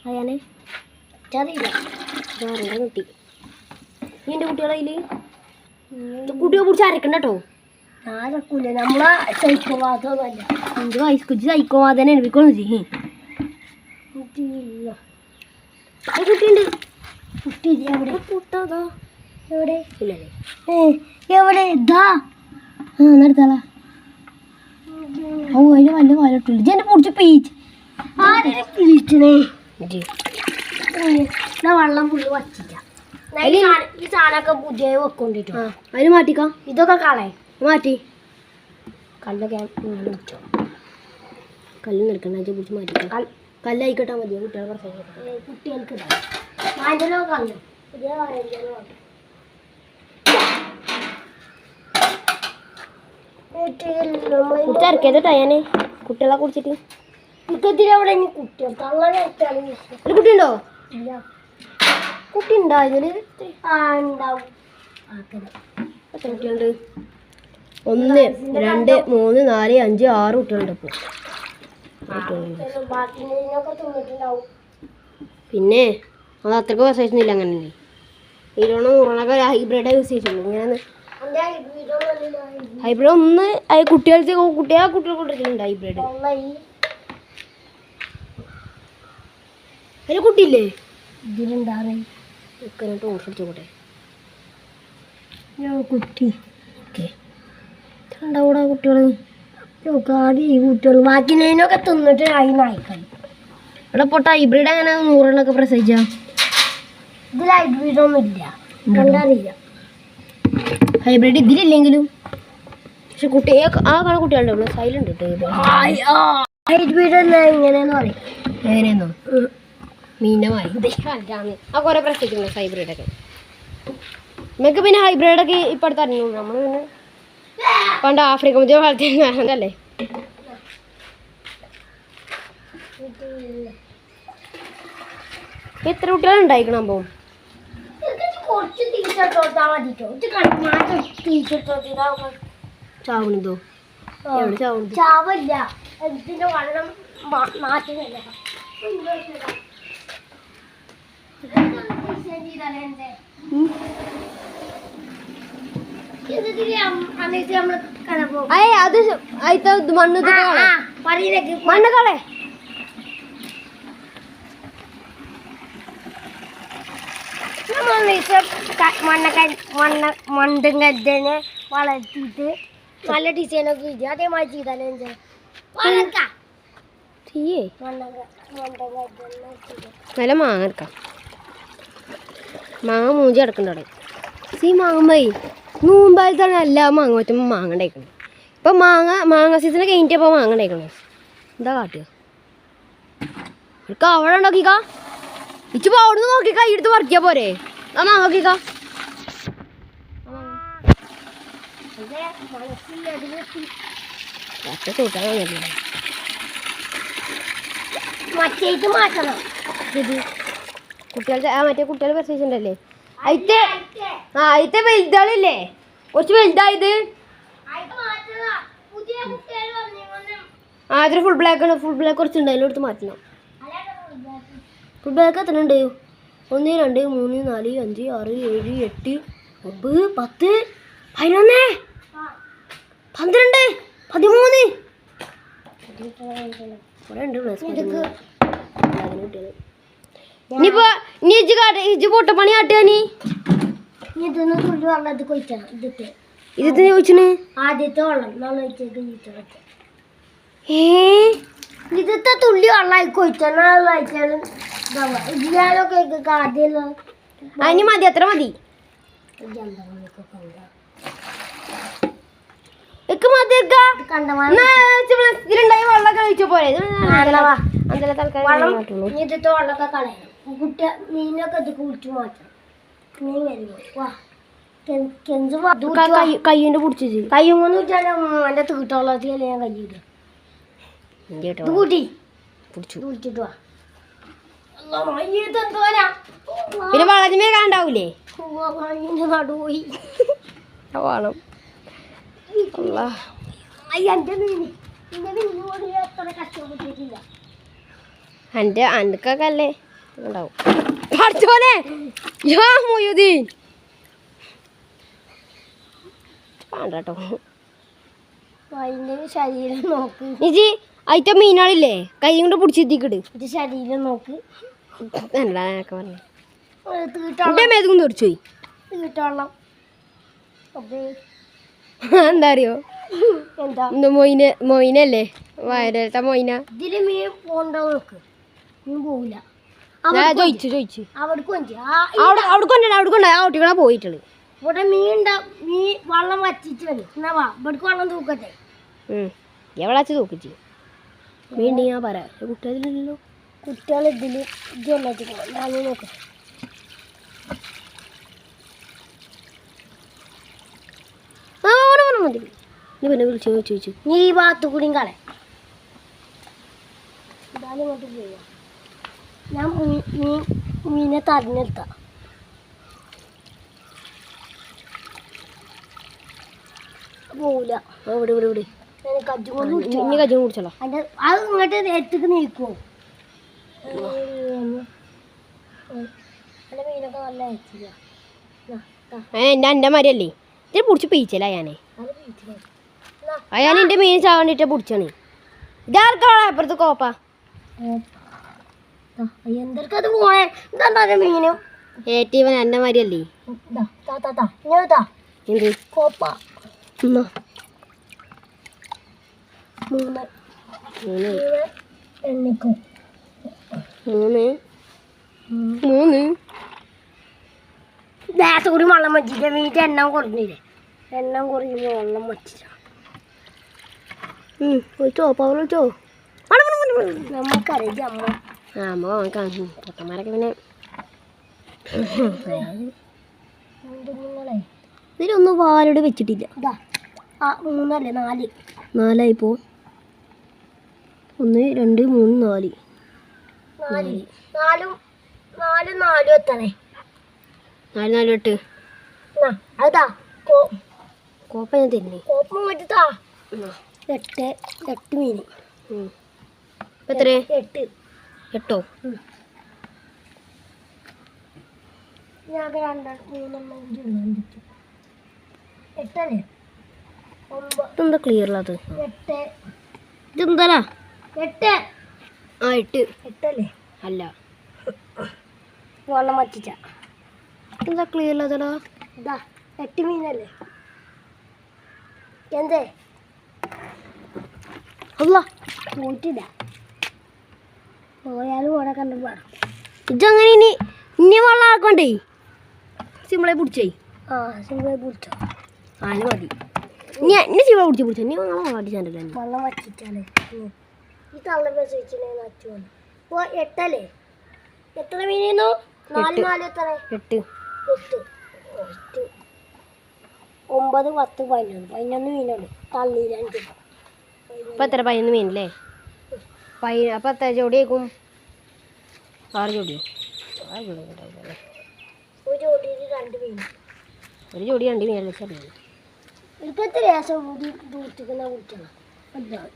A: അയാനെ
B: അറിയില്ല.
A: കിട്ടി നീ എൻ്റെ കുട്ടികളെ കയ്യിൽ കുട്ടികളെ പിടിച്ച് അരക്കണ്ട കേട്ടോ
B: ആരക്കൂല നമ്മളെ സൈക്കോവാദമല്ല.
A: എൻ്റെ വയസ്സ് കുറിച്ച് സൈക്കോവാദനെ അനുഭവിക്കണം ചെയ്യേ
B: കുട്ടിയില്ല.
A: കുട്ടിയുണ്ട്
B: കുട്ടി എവിടെ
A: കുട്ടാതാ
B: എവിടെ
A: ഇല്ലല്ലേ
B: എവിടെ ഇതാ
A: നടത്താളാ ഓ അതിന് വല്ല വാലിട്ടുള്ളൂ ഇജ്ജെന്നെ പിടിച്ച് പീച്ച്
B: ആരെ പിടിച്ചണേ വെള്ളം ഫുള്ള് വച്ചിട്ട ഈ സാധനമൊക്കെ പുതിയ വെക്കൊണ്ടിട്ടു
A: അതിന് മാറ്റിക്കാം
B: ഇതൊക്കെ കളേ
A: മാറ്റി
B: കല്ലൊക്കെ ഇങ്ങനെ വെച്ചോ.
A: കല്ല് നിൽക്കണ്ട അച്ഛൻ പിടിച്ച് മാറ്റിക്കാം കല്ലായിക്കോട്ടാ മതിയോ കുട്ടികളെ കുറച്ച്
B: കുട്ടികൾക്ക് അതിൻ്റെ കല്ല് പുതിയ
A: കുട്ടി അരക്കേത് ടയാനെ കുട്ടികളെ കുടിച്ചിട്ട്
B: ഇക്കത്തിലവിടെ ഇനി കുട്ടികൾ തള്ളനെ
A: ഒരു കുട്ടിയുണ്ടോ
B: ഇല്ല.
A: കുട്ടി ഉണ്ടോ ഇതില്
B: ആ ഉണ്ടാവും.
A: എത്ര കുട്ടികളുണ്ട് 1 2 3 4 5 6 കുട്ടികളുണ്ട് ഇപ്പോൾ
B: ബാക്കിനൊക്കെ തിന്നിട്ടുണ്ടാവും.
A: പിന്നെ അത് അത്രയ്ക്ക് പ്രസവിച്ചില്ല അങ്ങനെ ഇരുപണം 100 ഹൈബ്രിഡ് യൂസ് ചെയ്തിട്ടുള്ളൂ ഇങ്ങനെ ഹൈബ്രിഡ് ഒന്ന് കുട്ടികൾക്ക് കുട്ടികൾ കൊണ്ടിരിക്കുന്നുണ്ട് ഹൈബ്രിഡ് അതിന് കുട്ടിയില്ലേ
B: ഇതിലുണ്ടാറേ
A: ടോർച്ചോട്ടെ
B: കുട്ടി
A: ഓക്കെ ഉണ്ടാവൂടാ കുട്ടികൾ
B: ആദ്യം ഈ കുട്ടികൾ ബാക്കിനൊക്കെ തിന്നിട്ട് ആയി നായിക്കളി.
A: ഇവിടെ പൊട്ട ഹൈബ്രിഡ് അങ്ങനെ 100 പ്രസവിച്ചാ
B: ഇതിൽ ഹൈബ്രിഡൊന്നും ഇല്ല കണ്ടറിയില്ല.
A: ഹൈബ്രിഡ് ഇതിലില്ലെങ്കിലും പക്ഷെ കുട്ടിയെ ആ കാണാൻ കുട്ടികളുണ്ടോ സൈലന്റ് കേട്ടോ
B: ഹൈബ്രിഡ് എങ്ങനെയാന്ന് പറയും
A: എങ്ങനെയെന്നോ മീനമായി ആ കുറെ പ്രസവിച്ചിട്ടുണ്ട് ഹൈബ്രിഡൊക്കെ നമുക്ക് പിന്നെ ഹൈബ്രിഡൊക്കെ ഇപ്പം അടുത്ത് അറിഞ്ഞു നമ്മൾ പിന്നെ പണ്ട് ആഫ്രിക്ക മുതൽ വളർത്തിയല്ലേ എത്ര കുട്ടികളുണ്ടായിക്കണം അപ്പം
B: കുറച്ച് ടീച്ചർ മതി ടീച്ചർ
A: ചാവണതോ എവിടെ ചാവണത്
B: ചാവല്ല ഇതിന്റെ വെള്ളം മാറ്റുന്നില്ല.
A: അത് മണ്ണ് മണ്ണ് കളേ
B: മണ്ടും ഗദ്ദനെ വളർത്തിയിട്ട് നല്ല ഡിസൈനൊക്കെ ചെയ്തു അതേമാതിരി ചെയ്താലേ
A: നല്ല മാങ്ങ എടുക്കാം മാങ്ങ മൂഞ്ചി കിടക്കണ്ടവിടെ മാങ്ങമ്മേ നൂമ്പാലത്താണ് എല്ലാ മാങ്ങ പറ്റുമ്പോൾ മാങ്ങ ഉണ്ടായിക്കണം ഇപ്പം മാങ്ങ സീസൺ കഴിഞ്ഞിട്ടപ്പോൾ മാങ്ങ ഉണ്ടായിക്കണേ എന്താ കാട്ടുക അവിടെ ഉണ്ടാക്കിക്കാ ഇച്ചിപ്പോൾ അവിടെ നിന്ന് നോക്കി കൈ എടുത്ത് പറിക്കാ പോരെ ആ മാങ്ങ നോക്കിക്കാ
B: മറ്റേത് മാറ്റണം.
A: കുട്ടികളുടെ മറ്റേ കുട്ടികൾ പ്രസവിച്ചിട്ടുണ്ടല്ലേ അതിത്തെ വലുതാളില്ലേ കുറച്ച് വലുതായത് അതിൽ ഫുൾ ബ്ലാക്ക് ആണ് ഫുൾ ബ്ലാക്ക് കുറച്ച് ഉണ്ട് അതിലെടുത്ത് മാറ്റണം ഫുൾ ബ്ലാക്ക് എത്ര ഉണ്ട് 1 2 3 4 5 6 7 8
B: 9 10 11 12 13
A: ഇനിയിപ്പോ ഇജ്ജ് പൊട്ടപ്പണി കാട്ടുക നീ
B: ഇതൊന്ന് തുള്ളി വെള്ളം ഇത് കൊഴിച്ചാണ്
A: ഇത് ചോദിച്ചിന്
B: ആദ്യത്തെ വെള്ളം ഇതിത്തെ തുള്ളി വെള്ളം കൊഴിച്ചാലും ഇതിലൊക്കെ ആദ്യം
A: അതിന് മതി അത്ര മതി ഇതിലുണ്ടായി വെള്ളമൊക്കെ കഴിച്ച പോലെ
B: ഇതിത്തെ വെള്ളമൊക്കെ കളയണം കുട്ട മീനൊക്കെ ഇത് കുടിച്ചു മാറ്റണം മീൻ വരുമ്പോ വാ
A: കയ്യുണ്ട് പിടിച്ചു
B: കയ്യും കൊണ്ട് വെച്ചാൽ എൻ്റെ തീട്ടോളത്തിയല്ലേ ഞാൻ കയ്യില്ല ഇത് കൂട്ടി
A: പിടിച്ചു
B: കുടിച്ചിട്ട് വാ
A: പിന്നെ വളഞ്ഞമേ കാണണ്ടാവൂലേ
B: നടുപോയി
A: വേണം എൻ്റെ അനക്കൊക്കെ അല്ലേ ഉണ്ടാവും പഠിച്ചോനെ മൊയ്യുദ്ദീൻ വേണ്ടട്ടോ
B: അതിൻ്റെ ശരീരം നോക്ക്
A: ചേച്ചി അയിറ്റ മീനാളില്ലേ കൈ കൊണ്ട് പിടിച്ചെത്തിക്കിട്
B: ഇത് ശരീരം നോക്ക്
A: എന്താ എന്നൊക്കെ പറഞ്ഞു എൻ്റെ മേതും തുടിച്ചുപോയി
B: തീട്ടോളം
A: എന്താ അറിയോ
B: എന്താ
A: എന്താ മൊയിനല്ലേ വയറത്തെ മൊയിന
B: ഇതില് മീൻ പോണ്ടോ നോക്ക് മീൻ പോവില്ല
A: ചോദിച്ചു
B: അവിടെ കൊഞ്ച്
A: അവിടെ കൊണ്ടാ ആ കുട്ടികളെ പോയിട്ടുള്ളു
B: ഇവിടെ മീൻ വെള്ളം വച്ചിട്ട് വരും എന്നാ വാ ഇവിടേക്ക് വെള്ളം തൂക്കട്ടെ
A: എവളാച്ച് തൂക്കിച്ച് മീൻ ഞാൻ പറയാം കുട്ടികളില്ലല്ലോ
B: കുട്ടികൾ ഇതിൽ ഇതൊന്നും ഞാൻ നോക്കാം
A: മതി നീ പിന്നെ വിളിച്ചു ചോദിച്ചു
B: നീ ഈ ഭാഗത്തു കൂടിയും കളെ ഇതാലും ഇങ്ങോട്ട് പോവാ ഞാൻ മീനെ തടഞ്ഞെടുത്താ പോവില്ല
A: ഇവിടെ
B: ഞാൻ കജ്ജും കൊണ്ട്
A: ഇനി കജ്ജും കുടിച്ചല്ലോ
B: അത് ഇങ്ങോട്ട് നേരത്തേക്ക് നീക്കുമോ എൻ്റെ മീനൊക്കെ നല്ല അയച്ചില്ല
A: എൻ്റെ മാതിരിയല്ലേ ഇതിന് പിടിച്ച് പീച്ചല്ല ഞാനേ അയാൾ എൻ്റെ മീൻ ചാവണ്ടിട്ട് പിടിച്ചാണ് ഇതാർക്കാളെ അപ്പുറത്ത് കോപ്പ
B: എന്തൊക്കെ പോണേ ഇതാ മീനും
A: ഏറ്റവും എൻ്റെ മാതിരിയല്ലേ എന്ത്
B: കോപ്പ
A: എന്നാ
B: 3
A: മൂന്ന്
B: എണ്ണിക്കും
A: 3
B: ഗ്യാസ് കൂടി വെള്ളം വച്ചിട്ട് വീട്ടിൽ എണ്ണം കുറഞ്ഞില്ലേ എണ്ണം കുറയുമ്പോൾ വെള്ളം വച്ചിട്ടാ
A: വിളിച്ചോ പവർ വിളിച്ചോ
B: നമുക്കറിയാം അമ്മ
A: അമ്മ പൊട്ടന്മാരൊക്കെ പിന്നെ
B: നിങ്ങളെ
A: ഇതിലൊന്നും പാലോട് വെച്ചിട്ടില്ല
B: ഇതാ 3 അല്ലേ 4
A: 4ആയിപ്പോ 1 2 3 4
B: 4 എത്തണേ
A: 4 4 8
B: അതാ
A: കോപ്പ ഞാൻ തരുന്നേ
B: കോപ്പം വെച്ചിട്ടാ 8 മീൻ
A: എത്ര
B: 8
A: 8
B: ഞാൻ 2 3 8
A: ഇതെന്താ ക്ലിയർ ഉള്ളത്
B: 8
A: ഇതെന്താ
B: 8
A: ആ 8
B: അല്ലേ
A: അല്ല
B: വെള്ളം വറ്റിച്ച
A: ഇതെന്താ ക്ലിയർ ഉള്ളതടാ
B: ഇതാ 8 മീനല്ലേ എന്തേ
A: അല്ല
B: പോയിട്ടില്ല പോയാലും ഇവിടെ കണ്ടു പാടും
A: ഇതങ്ങനെ ഇനി വെള്ളം ആക്കണ്ടേ സിമ്പിളായി പിടിച്ചേ
B: ആ സിമ്പിളായി പിടിച്ചോ
A: അതിന് മതി ഇനി സിമ്പിളായി പിടിച്ചോ നീ വെള്ളം കാട്ടിച്ചാണ്ടല്ലോ
B: വെള്ളം വറ്റിച്ചാലേ ഈ തള്ള വെച്ചിനെ നച്ചു വന്നു ഇപ്പോൾ 8 അല്ലേ എത്ര മീനോ 4 4 എത്ര
A: 8
B: 8 9 10 11 മീനുണ്ട് തള്ളി 2
A: ഇപ്പം എത്ര 11 മീനല്ലേ അപ്പം എത്ര ജോഡി ആക്കും 6 ജോഡിയോ 6 ജോഡി ഉണ്ടാവില്ലേ
B: ഒരു ജോഡിയിൽ 2 മീൻ
A: ഒരു ജോഡി 2 മീനല്ലേ ചെറിയ
B: എനിക്കത്തെ രസം കൂടി ദൂരത്തേക്ക് കുടിക്കണം അതാണ്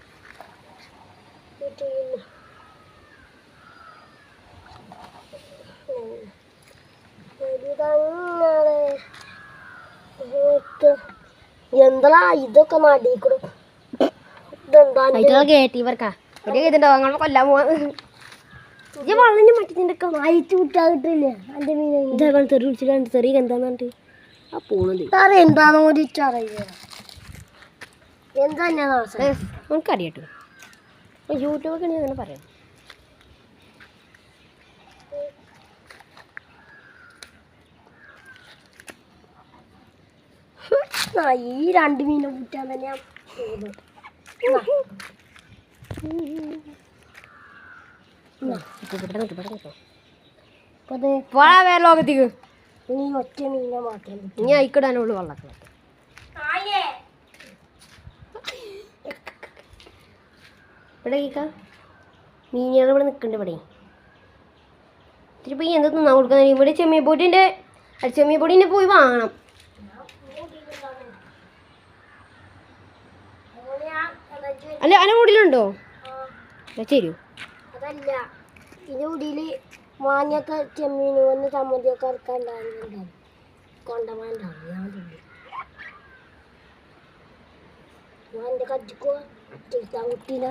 B: എന്താ ഇതൊക്കെ നടിക്കൂടും ഇതെന്താ
A: കേട്ടി ഇവർക്കാ ഒരു ഇതുണ്ടോ അങ്ങനെ കൊല്ലാൻ പോവാ വെള്ളം മറ്റേ
B: അയച്ചു വിട്ടാകിട്ടില്ലേ എൻ്റെ മീനെ
A: തെറി വിളിച്ചിട്ട് തെറി എന്താന്ന് പറഞ്ഞിട്ട് ആ പോണത്
B: സാറേ എന്താണോ അറിയില്ല എന്താ
A: നമുക്കറിയട്ടോ യൂട്യൂബൊക്കെ അങ്ങനെ പറയാം
B: ഈ 2 മീനെ കൂട്ടാൻ തന്നെ ഞാൻ
A: ലോകത്തേക്ക്
B: ഇനി ഒറ്റ മീനെ മാത്രം
A: ഇനി അയിക്കിടാനുള്ളൂ വെള്ളത്തിൽ ഇവിടെ കേൾക്ക മീനുകൾ ഇവിടെ നിൽക്കുന്നുണ്ട് ഇവിടെ ഇത്തിരി പോയി എന്താ തിന്നാൻ കൊടുക്കുന്ന ഇവിടെ ചെമ്മീപ്പൊടിൻ്റെ പോയി വാങ്ങണം അല്ല അല്ല കൂടിയിലുണ്ടോ തരൂ
B: അതല്ല ഇതിൻ്റെ ഉടിയിൽ മാങ്ങയൊക്കെ ചെമ്മീൻ വന്ന് സമ്മതിയൊക്കെ ഇറക്കാണ്ടാകുന്നുണ്ടാവും കൊണ്ടുപോകാണ്ടാവും ഞാൻ തിന്നു ഞാൻ എൻ്റെ കജ്ജിക്കോ തിരുത്താൻ കുട്ടീനെ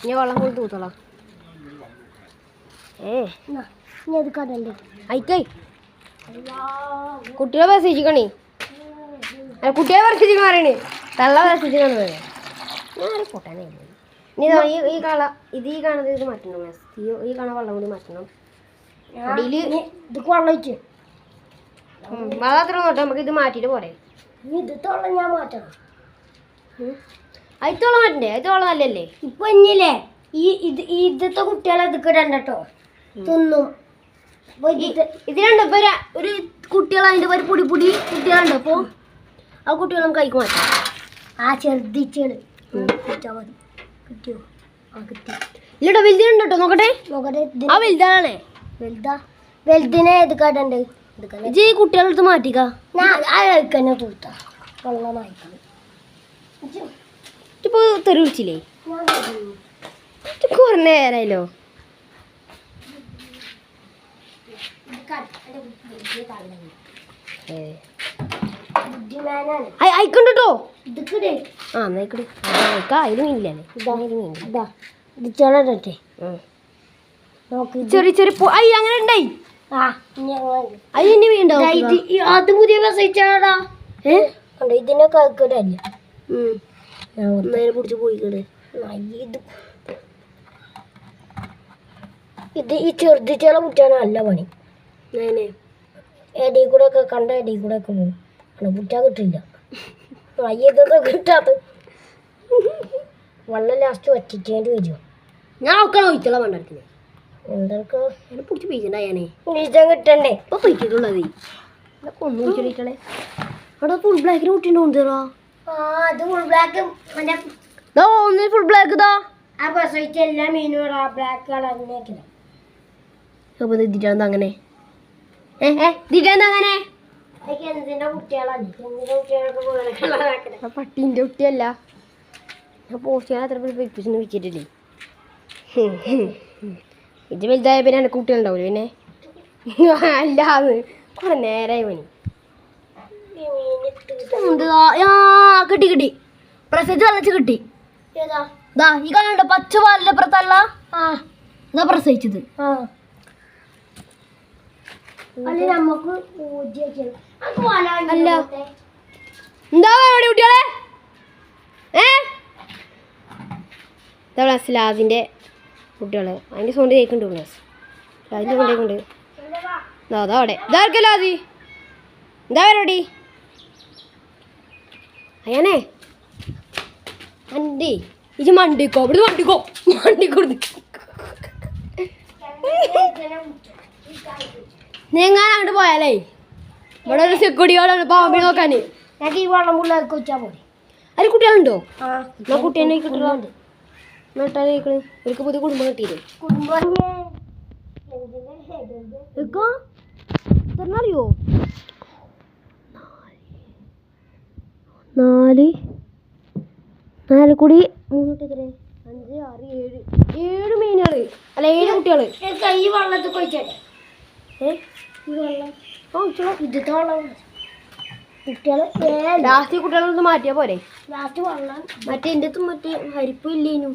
A: ഞാൻ വെള്ളം കൊണ്ട് തൂത്തോളാം
B: ഇനി അത് കടണ്ട്
A: അയക്കേ കുട്ടികളെ പ്രസവിച്ചിക്കണേ അല്ല കുട്ടിയെ പ്രസവിച്ചിക്കണ പറയണേ തള്ള പ്രസവിച്ചിക്കാന്ന് പറയാം ഞാൻ പൊട്ടാനേ ഇനി ഈ കള ഈ കാണുന്നത് ഇത് മാറ്റണം ഈ കാണാൻ വെള്ളം കൂടി മാറ്റണം അടിയിൽ
B: ഇതൊക്കെ വെള്ളം ഒഴിച്ച്
A: അത്ര നോട്ടെ നമുക്ക് ഇത് മാറ്റിയിട്ട് പോരെ
B: ഇതത്തോളം ഞാൻ മാറ്റണം
A: അയത്തോളം മാറ്റണ്ടേ അയത്തോളം നല്ലല്ലേ
B: ഇപ്പൊ ഇനിയില്ലേ ഇതത്തെ കുട്ടികളെ ഇതൊക്കെ ഇടണ്ടോ തിന്നും
A: ഇതിലുണ്ട് ഇപ്പൊ ഒരു കുട്ടികൾ അതിൻ്റെ ഒരു പൊടി കുട്ടികളുണ്ട് അപ്പോൾ ആ കുട്ടികൾ നമുക്ക് കൈക്ക് മാറ്റാം
B: ആ ചെറുതിച്ചാണ് കിട്ടാ മതി കിട്ടിയോ ആ കിട്ടി
A: ഇല്ലട്ടോ വലുതുണ്ട് കേട്ടോ നോക്കട്ടെ ആ വലുതാണേ
B: വലുതിനെ ഇത് കടണ്ട്
A: ഇത് ഈ കുട്ടികളെടുത്ത് മാറ്റിക്ക
B: ഞാൻ അയക്കന്നെ തൂത്ത വെള്ളമായിക്കണം
A: ഇപ്പോൾ തെറി വിളിച്ചില്ലേ കുറേ നേരമായല്ലോ അയക്കണ്ടോ ആ എന്നായിക്കോട്ടെ അതിൽ മീനില്ലല്ലേ ചെറിയ ചെറിയ അയ്യ അങ്ങനെ ഉണ്ടായി അതിൻ്റെ മീനുണ്ടാവും
B: അത് പുതിയ പ്രസവിച്ചാടാ ഇതിനെ കേൾക്കലല്ല
A: നേരെ പിടിച്ച് പോയിക്കടേ
B: ഇത് ഈ ചെറുതിച്ചുള്ള കുട്ടിയാണ് നല്ല പണി
A: നേനെ
B: എടയിൽ കൂടെ ഒക്കെ കണ്ട എടയിൽ കൂടെ ഒക്കെ പോകും കുറ്റാൻ കിട്ടില്ല അയ്യതൊക്കെ കിട്ടാത്ത വെള്ളം ലാസ്റ്റ് വറ്റിക്കേണ്ടി വരുമോ
A: ഞാൻ ഒക്കെ ഒഴിച്ചോളാം പണ്ടടുത്തിന്
B: എന്തൊക്കെ
A: എന്നെ പിടിച്ച് പീച്ചുണ്ടായാനേ
B: വീഴ്ച കിട്ടണ്ടേ
A: ഇപ്പൊ പീച്ചിട്ടുള്ളത് ഇതൊക്കെ ഒന്നും ഒഴിച്ചോളേ അവിടെ ഫുൾ ബ്ലാക്കിന് കുട്ടിയുണ്ടോ കൊണ്ടുതരാ
B: അത് ഫുൾ ബ്ലാക്ക്
A: ഒന്ന് ഫുൾ ബ്ലാക്ക് ഇതാ
B: ആ പ്രസവിച്ച എല്ലാ മീനും ആ ബ്ലാക്ക് കളറിനേക്കില്ല
A: അപ്പൊ ഇതിട്ടാന്താ അങ്ങനെ ഇതിട്ടാന്താ അങ്ങനെ
B: എന്തിന്റെ കുട്ടികളാണ് എന്തിന്റെ കുട്ടികളൊക്കെ
A: പട്ടീൻ്റെ കുട്ടിയല്ല ഞാൻ പോസ്റ്റ് ചെയ്യാൻ അത്ര വെപ്പിച്ചൊന്നും വെച്ചിട്ടില്ലേ ഇത് വലുതായ പിന്നെ എനിക്ക് കുട്ടികളുണ്ടാവില്ല പിന്നെ അല്ലാന്ന് കുറെ നേരമായി പണി കിട്ടി പ്രസവിച്ച് തളച്ച് കിട്ടി
B: ഏതാ
A: ദാ ഈ കാണുന്നുണ്ടോ പച്ച പാലിന്റെ പുറത്തല്ല ഇതാ പ്രസവിച്ചത്
B: അല്ല നമുക്ക്
A: അല്ല എന്താ പരിപാടി കുട്ടികളെ സ്ലാബിൻ്റെ കുട്ടികള് അതിൻ്റെ സൗണ്ട് കേൾക്കുന്നുണ്ട് സ്ലാബിൻ്റെ സൗണ്ട് കേൾക്കുന്നുണ്ട് അതാ അവിടെ ഇതാർക്കല്ലോ അതി എന്താ പരിപാടി അയ്യാനേ അണ്ടി ഇത് മണ്ടിക്കോ ഇവിടെ മണ്ടിക്കൊടുത്ത് നിങ്ങൾ അങ്ങോട്ട് പോയാലേ ഇവിടെ ഒരു സെക്യൂരിറ്റിയോടാണ് പാമ്പിനെ നോക്കാൻ
B: ഞങ്ങൾക്ക് ഈ വെള്ളം പിള്ളേർക്ക് വെച്ചാൽ മതി
A: അതിൽ കുട്ടികളുണ്ടോ
B: ആ
A: എന്നാ കുട്ടീനെ കിട്ടുന്നുണ്ട് എന്നിട്ടാ കേൾക്കണ് എനിക്ക് പുതിയ കുടുംബം കിട്ടിയില്ലേ അറിയോ 4 കൂടി 3 എത്ര 5 6 7 മീനുകള് അല്ല 7 കുട്ടികള്
B: ഈ വെള്ളത്തിൽ കൊഴിച്ചേ ഈ വെള്ളം ഇതത്തെ വെള്ളം കുട്ടികൾ
A: ലാസ്റ്റ് കുട്ടികളൊന്ന് മാറ്റിയാ പോരെ
B: ലാസ്റ്റ് വെള്ളം
A: മറ്റേ എൻ്റെ അടുത്തും മറ്റേ ഹരിപ്പ് ഇല്ലേനു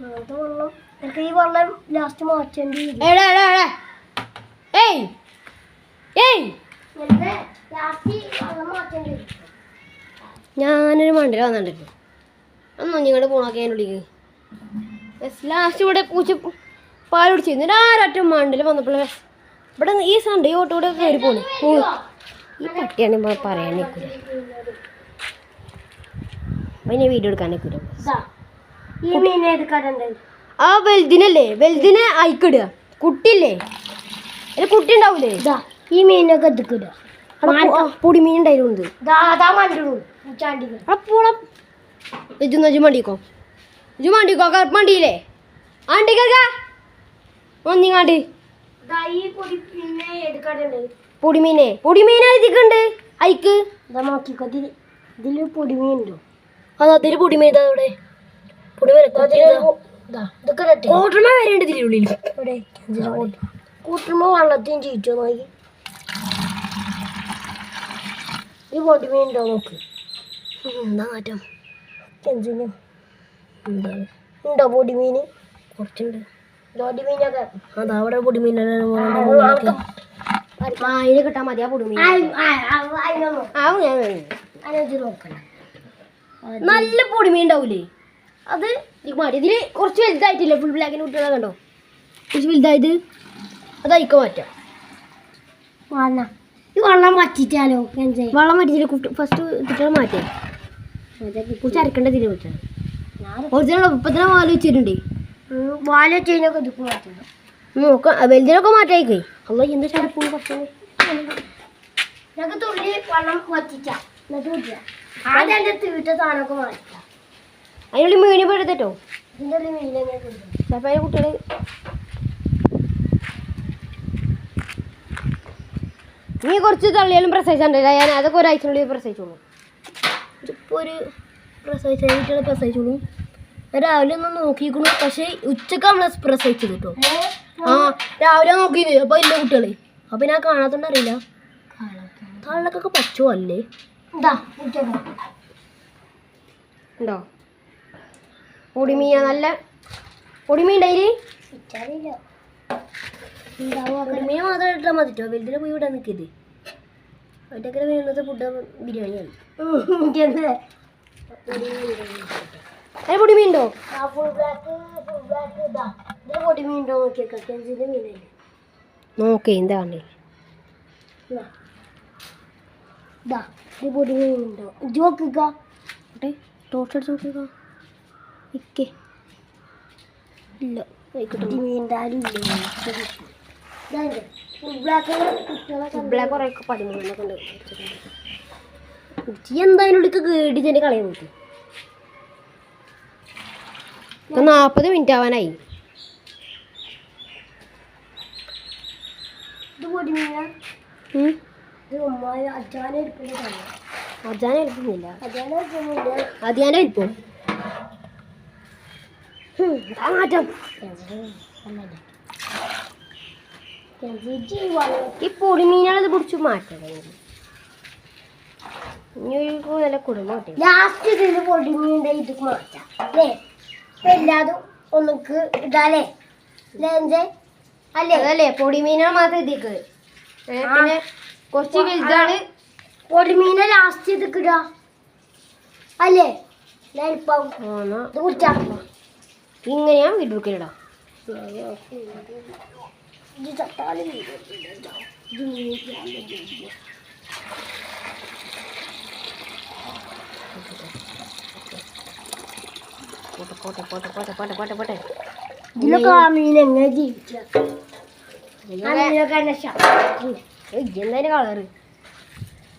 B: അങ്ങനത്തെ വെള്ളം എനിക്ക് ഈ വെള്ളം ലാസ്റ്റ് മാറ്റേണ്ടി വരും.
A: എടാ എടാ എടാ ഏയ് ഏയ്
B: വെറുതെ ലാസ്റ്റ് വെള്ളം മാറ്റേണ്ടി വരും.
A: ഞാനൊരു മണ്ടല വന്നിട്ടുണ്ട് അന്ന് നിങ്ങളുടെ പോണൊക്കെ എൻ്റെ ഉള്ളിക്ക് ലാസ്റ്റ് ഇവിടെ പൂച്ച പാൽ കുടിച്ചിരുന്നു ആരൊറ്റ മണ്ടൽ വന്നപ്പോൾ ഇവിടെ ഈ സൺഡേ ഓട്ടോ കൂടെ കയറി പോണു ഈ പട്ടിയാണ് പറയാൻ നിൽക്കൂല അതിനെ വീഡിയോ എടുക്കാൻ നിൽക്കൂല
B: ഇതാ, ഈ മീൻ ഏത് കടണ്ട്?
A: ആ വെൽദിനല്ലേ വെൽദിനെ അയക്കിടുക കുട്ടിയില്ലേ അതിന് കുട്ടി ഉണ്ടാവൂലേ
B: ഇതാ ഈ മീനൊക്കെ എത്തിക്കിടുക.
A: പൊടിമീൻ ഉണ്ടായിരുന്നു
B: ദാ മണ്ടിടും ചാണ്ടികൾ.
A: അപ്പോളം ഇജുന്ന ഇജു മണ്ടിക്കോ ഇജു മണ്ടിക്കോ മണ്ടിയില്ലേ ആണ്ടിക്ക ഒന്നിങ്ങാണ്ട്
B: ദാ ഈ പൊടി മീനെ ഏത് കടണ്ട്?
A: പൊടിമീനെ ഇതിക്കുണ്ട് അയക്ക്
B: ഇതാ നോക്കിക്കോ, ഇതില് പൊടി മീൻ ഉണ്ടോ?
A: അത് അതിൽ പൊടിമീൻ അവിടെ പൊടിമീൻ
B: ഇതൊക്കെ ഇടട്ടെ.
A: ഓട്ടർമ വരേണ്ട ഇതിനുള്ളിൽ
B: ഇവിടെ കൂട്ടുമ്പോ വെള്ളത്തിന് ചീറ്റോ നോക്കി. ഈ പൊടി മീൻ ഉണ്ടോ നോക്ക്.
A: എന്താ മാറ്റം
B: എന്തിനും ഉണ്ടോ പൊടി മീൻ?
A: കുറച്ചുണ്ട്
B: പൊടി മീനൊക്കെ
A: അതാ അവിടെ പൊടിമീൻ അതിന് കിട്ടാൻ മതി ആ പൊടിമീൻ
B: നോക്കണ്ട.
A: നല്ല പൊടിമീൻ ഉണ്ടാവൂലേ അത് മതി ഇതില് കുറച്ച് വലുതായിട്ടില്ലേ ഫുൾ ബ്ലാക്കിന് കുട്ടികളെ കണ്ടോ കുറച്ച് വലുതായത് അത് അയക്കാൻ മാറ്റാം
B: ഈ വെള്ളം വറ്റിച്ചാലോ?
A: വെള്ളം മാറ്റിച്ചിട്ട് കുട്ടി ഫസ്റ്റ് കുട്ടികളെ മാറ്റാം കുറച്ച് അരക്കേണ്ട ഇതിനെ വെച്ചാൽ ഒറിജിനൽ ഇപ്പത്തിനെ വാല് വെച്ചിട്ടുണ്ട്
B: വാല വെച്ചതിനൊക്കെ ഇതൊക്കെ മാറ്റണം.
A: നോക്കാം വലുതിനൊക്കെ മാറ്റായിക്കേ അല്ല എന്താ ചടുപ്പും കുറച്ച്
B: ഞങ്ങൾക്ക് തുള്ളി വെള്ളം വറ്റിച്ചാ എന്നിട്ട് കുടിക്കാം. ആദ്യം എൻ്റെ തീറ്റ സാധനമൊക്കെ മാറ്റിക്കാം.
A: അതിനുള്ളിൽ മീനി പെടുത്തട്ടോ
B: ഇതിൻ്റെ ഉള്ളിൽ മീനങ്ങനെ കിട്ടും.
A: ചിലപ്പോൾ അതിന് കുട്ടികൾ നീ കുറച്ച് തള്ളിയാലും പ്രസവിച്ചിട്ടുണ്ടല്ല ഞാൻ അതൊക്കെ ഒരാഴ്ചനുള്ളിൽ പ്രസവിച്ചോളൂ ഇപ്പോൾ ഒരു പ്രസവിച്ചാൽ പ്രസവിച്ചോളൂ രാവിലെ ഒന്ന് നോക്കിക്കണു പക്ഷേ ഉച്ചക്ക് നമ്മൾ പ്രസവിച്ചത് കേട്ടോ ആ രാവിലെ നോക്കിയത് അപ്പോൾ ഇല്ല കുട്ടികൾ അപ്പോൾ ഞാൻ കാണാത്തോണ്ട് അറിയില്ല തള്ളക്കൊക്കെ പച്ചോ അല്ലേ ഉണ്ടോ പൊടിമീൻ നല്ല പൊടിമീൻ ഉണ്ടായി പൊടിമീൻ മാത്രം ഇട്ടാൽ മതിട്ടോ വലുതിനെ പോയി ഇവിടെ നിൽക്കരുത് അതിൻ്റെ വരുന്നത് ഫുഡ് ബിരിയാണിയാണ് അതിന് പൊടിമീൻ ഉണ്ടോ
B: പൊടിമീൻ ഉണ്ടോ നോക്കിയേക്കാം. കെഞ്ചിൻ്റെ മീനല്ലേ?
A: നോക്കേ എന്താ കണ്ടേ
B: ഇത് പൊടിമീൻ ഉണ്ടോ? ഇത് നോക്കുക.
A: ടോർച്ച് അടിച്ച് നോക്കുക ഇക്കേ ഇല്ല ബ്ലാക്ക് കുറേ 13 ഉണ്ട് എന്തായാലും ഉള്ളിക്ക് കേടി ചെന്നെ കളയാൻ നോക്കി 40 മിനിറ്റ് ആവാനായി അജാനെടുക്കുന്നില്ല അജാനെടുപ്പോ മാറ്റം ഈ പൊടിമീനുകളത് പിടിച്ച് മാറ്റം ഇനി നല്ല കുടുംബം
B: ലാസ്റ്റ് ഇതിന് പൊടിമീൻ്റെ ഇത് മാറ്റാം അല്ലേ? എല്ലാതും ഒന്നിക്ക് ഇതാലേ അല്ലേ?
A: അതല്ലേ പൊടിമീനാണ് മാത്രം ഇതിക്ക് പിന്നെ കുറച്ച് വലുതാണ്
B: പൊടിമീനെ ലാസ്റ്റ് ഇത് ഇടാ അല്ലേ? ഇപ്പം ഇത് കുടിച്ചാ
A: ഇങ്ങനെയാ വീട്ടിലിടാ പോട്ടെ
B: ഇതിലൊക്കെ ആ മീൻ എങ്ങനെ ജീവിച്ച
A: എന്തായാലും കളറ്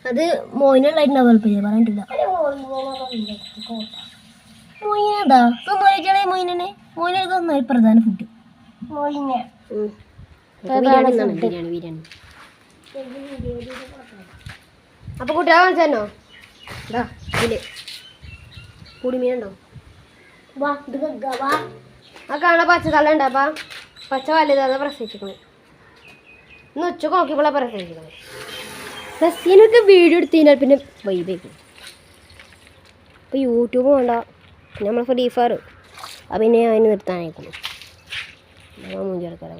A: അത് മോയിനുള്ളായിട്ടുണ്ടാവും കുഴപ്പമില്ല പറഞ്ഞിട്ടില്ല മോയിനെന്താ മോനെ മോയിനൊക്കെ ഒന്നായി പ്രധാന ഫുഡ് ബിരിയാണി ബിരിയാണി അപ്പൊ കുട്ടികളെ കാണിച്ചോ ഇതാ ഇതില് പൊടിമീനുണ്ടോ
B: വാ ഇത്
A: ആ കാണാ പച്ചത്തള്ള ഉണ്ടാപ്പാ പച്ച വലുതാതെ പ്രസവിച്ചിരിക്കണേ. ഇന്ന് ഉച്ചക്ക് നോക്കിയപ്പോഴാണ് പ്രസവിച്ചിരിക്കണേ. റസീനൊക്കെ വീഡിയോ എടുത്ത് കഴിഞ്ഞാൽ പിന്നെ വൈബായിരിക്കും. ഇപ്പോൾ യൂട്യൂബ് വേണ്ട, പിന്നെ നമ്മൾ ഫ്രീ ഫയർ പിന്നെ അതിന് നിർത്താനായിരിക്കുന്നു. മൂഞ്ചെടുക്കാതെ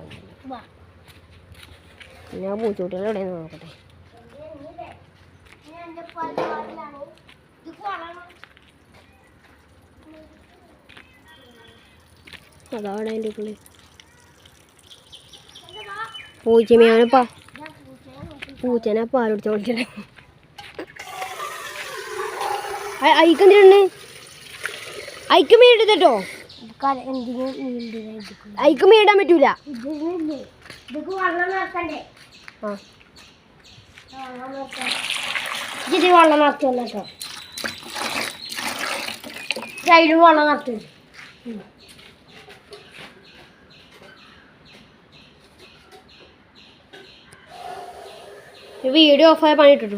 A: പിന്നെ ആ പൂച്ചൂട്ടികളുടെ എവിടെയെന്ന് നോക്കട്ടെ. അതാണ് അതിൻ്റെ ഉള്ളിൽ പൂച്ചമീനാണ്. പൂച്ചനെ പാലുടിച്ച വിളിച്ചേ. അയക്കെന്തിനാണ് അയക്ക് മീൻ എടുത്തിട്ടോ? അയക്ക് മീൻ ഇടാൻ പറ്റൂല.
B: ഇത് വെള്ളം നിറച്ചല്ലോ കേട്ടോ. സൈഡിൽ വെള്ളം നിറച്ചു.
A: വീഡിയോ ഓഫായ പണി ഇട്ടിട്ടു.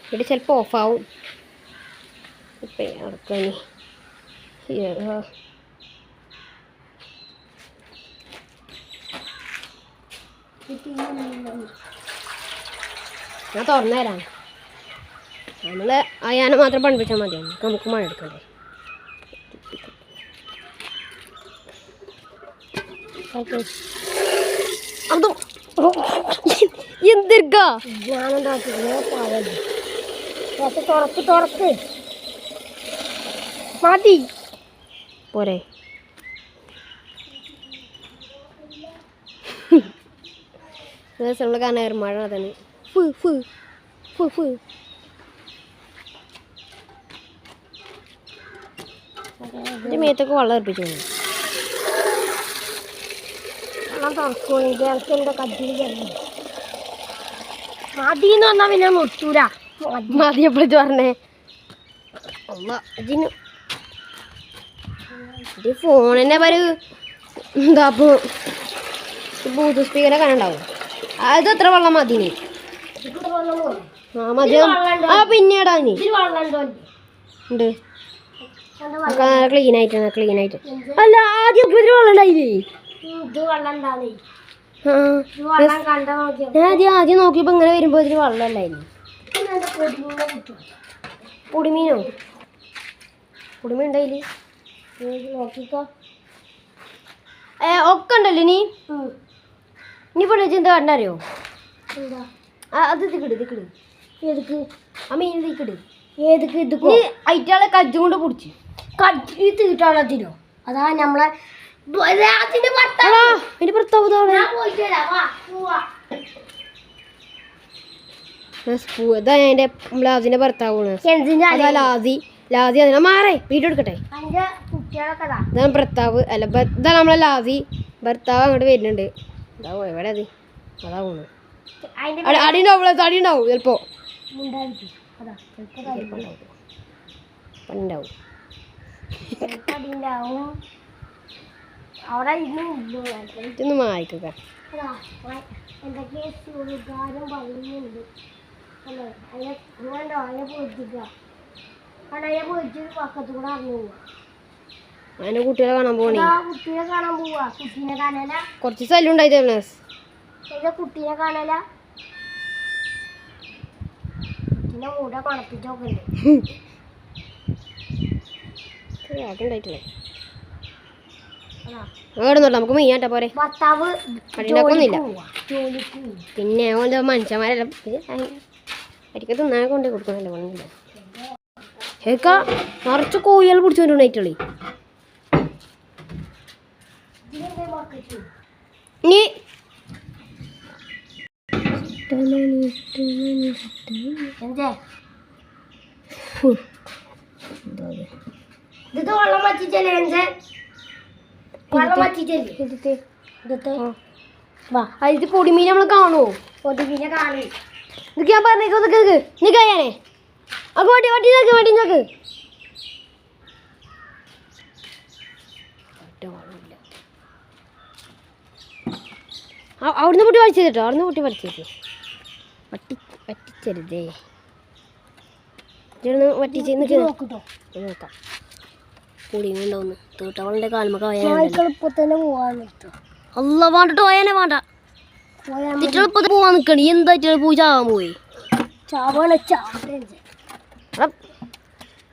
A: വീഡിയോ ചിലപ്പോൾ ഓഫാവും. ഇപ്പം നടക്കാനി ഞാൻ തുറന്നു തരാം. നമ്മൾ അയാനെ മാത്രം പഠിപ്പിച്ചാൽ മതി. നമുക്ക് മഴ എടുക്കണ്ടേ. അതോ എന്തിർക്കാ
B: തുറക്ക് മതി
A: പോരെ. നമ്മൾ കാണാൻ മഴ തന്നെ. എൻ്റെ മേത്തൊക്കെ വെള്ളം അർപ്പിച്ചു.
B: വെള്ളം തുറക്കുള്ളൂ. എൻ്റെ കജ്ജിൽ ചെല്ലു മതിന്ന് പറഞ്ഞാൽ പിന്നെ മുട്ടൂല.
A: മതി എപ്പോഴും പറഞ്ഞേ. ഇതിന് ഫോണിനെ വരെ എന്താ അപ്പോൾ ബ്ലൂടൂത്ത് സ്പീക്കറെ കണ്ടുണ്ടാവും. അത് എത്ര വെള്ളം മതിന്? ആ മതി. ആ പിന്നീടാ നീ ഉണ്ട് ക്ലീൻ ആയിട്ട്. അല്ല ആദ്യം വെള്ളം ഉണ്ടായില്ലേ? ഞാൻ ആദ്യം നോക്കിയപ്പോൾ ഇങ്ങനെ വരുമ്പോൾ ഇതിന് വെള്ളം ഉണ്ടായിരുന്നു. പൊടിമീനോ? പൊടിമീൻ ഉണ്ടായില്ലേ?
B: നോക്കിക്കോ.
A: ഒക്കെ ഉണ്ടല്ലോ ഇനി. ഇനി പൊടിച്ച് എന്താ കണ്ടറിയോ? അത് ഇതിക്കിട്.
B: ഏതൊക്കെ?
A: ആ മീൻ ഇതിക്കിട്.
B: ഏതൊക്കെ? ഇത്
A: അയിറ്റാളെ കജ്ജും കൊണ്ട് പിടിച്ച്
B: കജ്ജി തീട്ടാളത്തിനോ? അതാ നമ്മളെ അതിന്റെ
A: ഭർത്താവ് ലാസിന്റെ ഭർത്താവാണ്. ലാസി അതിനെ മാറേ വീഡിയോ എടുക്കട്ടെ. ഇതാണ് ഭർത്താവ്. അല്ല ഇതാ നമ്മളെ ലാസി. ഭർത്താവ് അങ്ങോട്ട് വരുന്നുണ്ട്. ഇതാവോ എവിടെ അത്? അതാ പോണു. അടിയുണ്ടാവും ചിലപ്പോ. പണ്ടാവും. ഇതൊന്ന് മായിക്കുക.
B: എന്തൊക്കെ സുഖാരം പറയുന്നുണ്ട്. അതിനെ പൊതിക്കുക. അതിനെ പൊതിച്ച് പക്കത്തു കൂടെ അറിഞ്ഞു പോവാ.
A: അതിനെ കുട്ടികളെ കാണാൻ പോണേ.
B: കുട്ടീനെ കാണാൻ പോവാ. കുട്ടീനെ കാണല.
A: കുറച്ച് സ്ഥലം ഉണ്ടായിട്ട്
B: കുട്ടീനെ കാണല. കുട്ടീനെ കൂടെ കുളപ്പിച്ചോക്കല്ലേ.
A: ഉണ്ടായിട്ടില്ലേ? നമുക്ക് മീയാട്ടാ പോരെ.
B: ഭർത്താവ്
A: അടിണ്ടാക്കൊന്നുമില്ല. പിന്നെ ഓരോ മനുഷ്യന്മാരെല്ലാം അടിക്ക തിന്നാൻ കൊണ്ടേ കൊടുക്കുന്നില്ല. പണിയില്ല. ഏക്കാ നിറച്ച് കോഴികൾ പിടിച്ചോണ്ടായിട്ടുള്ളേ. ഇനി
B: ഇത് വെള്ളം വച്ചിച്ചല്ലേ? വെള്ളം വച്ചിച്ചല്ലേ?
A: ഇത് പൊടിമീൻ നമ്മൾ കാണുമോ?
B: പൊടിമീനെ കാണി.
A: ഇതൊക്കെ ഞാൻ പറഞ്ഞേക്കോ. നീ കഴിയാനേ അത് വട്ടി നോക്ക്. അവിടുന്ന് പൊട്ടി പഠിച്ചേട്ടോ. വറ്റിച്ചരുതേ. വറ്റിച്ച് നോക്കാം. പൊടിയുണ്ടാവുന്നു. തൂട്ടവളുടെ കാൽമൊക്കെ
B: ഇപ്പൊ തന്നെ പോവാൻ നിർത്തും.
A: അല്ല വേണ്ടിട്ട് പോയാനെ വേണ്ട ഇപ്പൊ പോവാൻ നിക്കണി എന്താ പോയി ചാവാൻ പോയി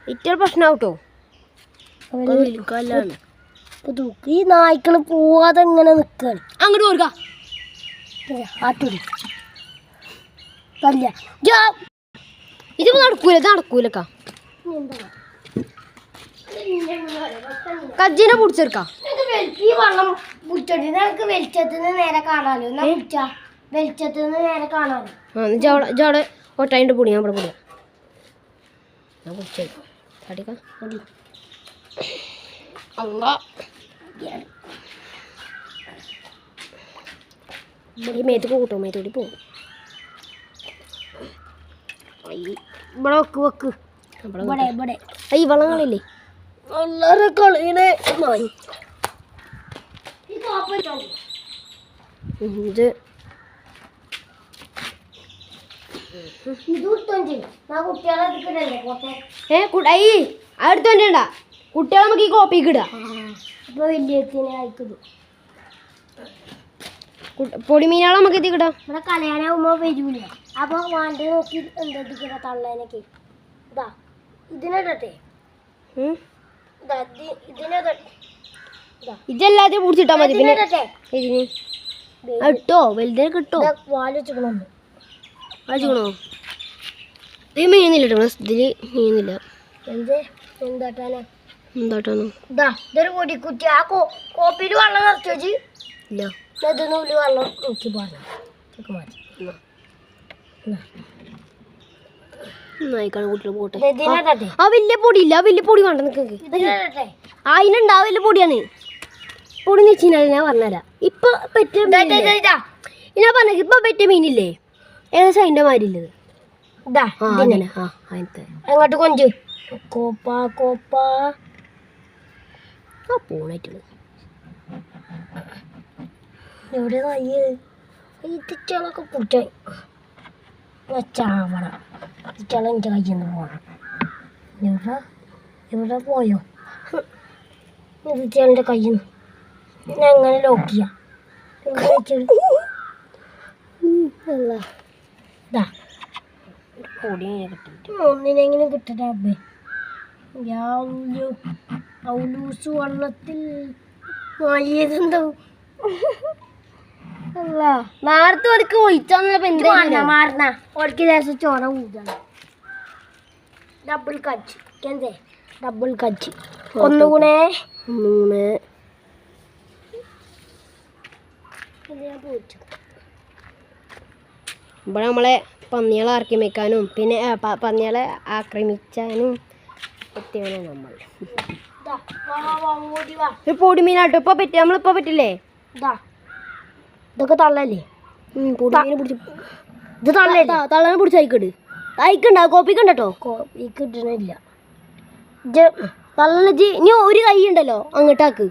A: ഇറ്റൊരു പ്രശ്നാവട്ടോ
B: ഈ നായ്ക്കള് പോവാതെ ഇങ്ങനെ നിക്കാണ്
A: അങ്ങോട്ട് കൊടുക്ക
B: ആട്ടൂരി
A: ഇത് നടക്കൂലക്ക കജ്ജിനെ പിടിച്ചെടുക്കാം
B: ഈ വെള്ളം കുടിച്ചോട്ടി നമുക്ക് വെളിച്ചത്തിന് നേരെ കാണാലോ എന്നാ കുടിച്ച വെളിച്ചത്തിന് നേരെ കാണാലോ
A: ജോടെ ഒട്ടായിട്ട് പൊടി ഞാൻ ഇവിടെ പൊടിയാ ഞാൻ പിടിച്ചേക്കാം തടിക്കാം ഈ മേത്തേക്ക് കൂട്ടോ മേത്തോടി പോകും ഇവിടെ വെക്ക്
B: ഇവിടെ
A: ഈ വള്ളങ്ങളില്ലേ
B: വളരെ കളിയിലെ നായി
A: ഇത് അയ്യ അടുത്ത് വേണ്ട കുട്ടികളെ നമുക്ക് ഈ കോപ്പിക്ക് ഇടാം
B: ഇപ്പൊ വലിയ അയക്കുന്നു
A: പൊടിമീനാളെ നമുക്ക് ഇത് കിടാം
B: ഇവിടെ കല്യാണമാകുമ്പോ വരൂല അപ്പൊ വാണ്ട നോക്കി എന്താ തള്ളേനൊക്കെ ഇതാ ഇതിനെട്ടെ
A: ഇതല്ലാതെ പിടിച്ചിട്ടാ മതി പിന്നെ ഇതിന് കിട്ടോ വലുതേ കിട്ടോ
B: വാലിച്ചോ
A: വാലിച്ചോ ഇത് മീനില്ല കേട്ടോ ഇതില് മീനില്ല
B: എന്താട്ടാണ്
A: എന്താട്ടാണ്
B: ഇതാ ഇതൊരു പൊടിക്കുറ്റി ആ കോപ്പിയിൽ വെള്ളം നിറച്ച് വെച്ച്
A: ഇല്ല
B: നൂല് വെള്ളം നോക്കി പറഞ്ഞു മതി
A: നായിക്കാണ് കുട്ടികൾ പോട്ടെ
B: ഇതിനെട്ടെ
A: ആ വലിയ പൊടി ഇല്ല വലിയ പൊടി വേണ്ട നിൽക്ക്
B: ഇതിനെട്ടെ
A: അതിനുണ്ടാ വലിയ പൊടിയാണ് പൊടി വെച്ചാൽ ഞാൻ പറഞ്ഞുതരാം ഇപ്പൊ പറ്റിയ ഞാൻ പറഞ്ഞ ഇപ്പൊ പറ്റിയ മീനില്ലേ ഏകദേശം അതിന്റെ മാതിരി ഇല്ലത്
B: ഇതാ
A: അങ്ങനെ ആ അതിനത്തെ
B: അങ്ങോട്ട് കൊഞ്ച് കോപ്പ
A: ആ പോണായിട്ടുള്ളു
B: എവിടെ ഈ തിച്ചകളൊക്കെ പിടിച്ചായി ചാവണ തിച്ചകള എൻ്റെ കയ്യിൽ നിന്ന് പോകണം ഇവിടെ പോയോ തിച്ചകളുടെ കയ്യിൽ നിന്ന് ഞാൻ എങ്ങനെ ലോക്കിയ ഒന്നിനെങ്കിലും കിട്ടട്ടെ അബ്ബേ ഔലൂസ് വെള്ളത്തിൽ
A: നേരത്തെ ഒരിക്കൽ ഒഴിച്ചാ
B: മാറുന്ന ഒരിക്കൽ ദേശം ചോര ഊതാണ് ഡബിൾ കച്ച് എന്തേ ഡബിൾ കച്ച് ഒന്നുകൂടെ
A: ഇവിടെ നമ്മളെ പന്നികളെ ആക്രമിക്കാനും പിന്നെ പന്നികളെ ആക്രമിച്ചാനും എത്തിയാണ് നമ്മൾ പൊടിമീനാട്ടോ ഇപ്പൊ പറ്റി നമ്മളിപ്പോ പറ്റില്ലേ
B: ഇതൊക്കെ തള്ളല്ലേ
A: പൊടിമീനെ പിടിച്ച്
B: ഇത് തള്ളേ
A: തള്ളനെ പിടിച്ച് അയക്കട് അയക്കണ്ട കോപ്പിക്കണ്ടോ
B: ഈ കിട്ടണില്ല
A: തള്ളനെ ഇനി ഒരു കൈ ഉണ്ടല്ലോ അങ്ങോട്ടാക്ക്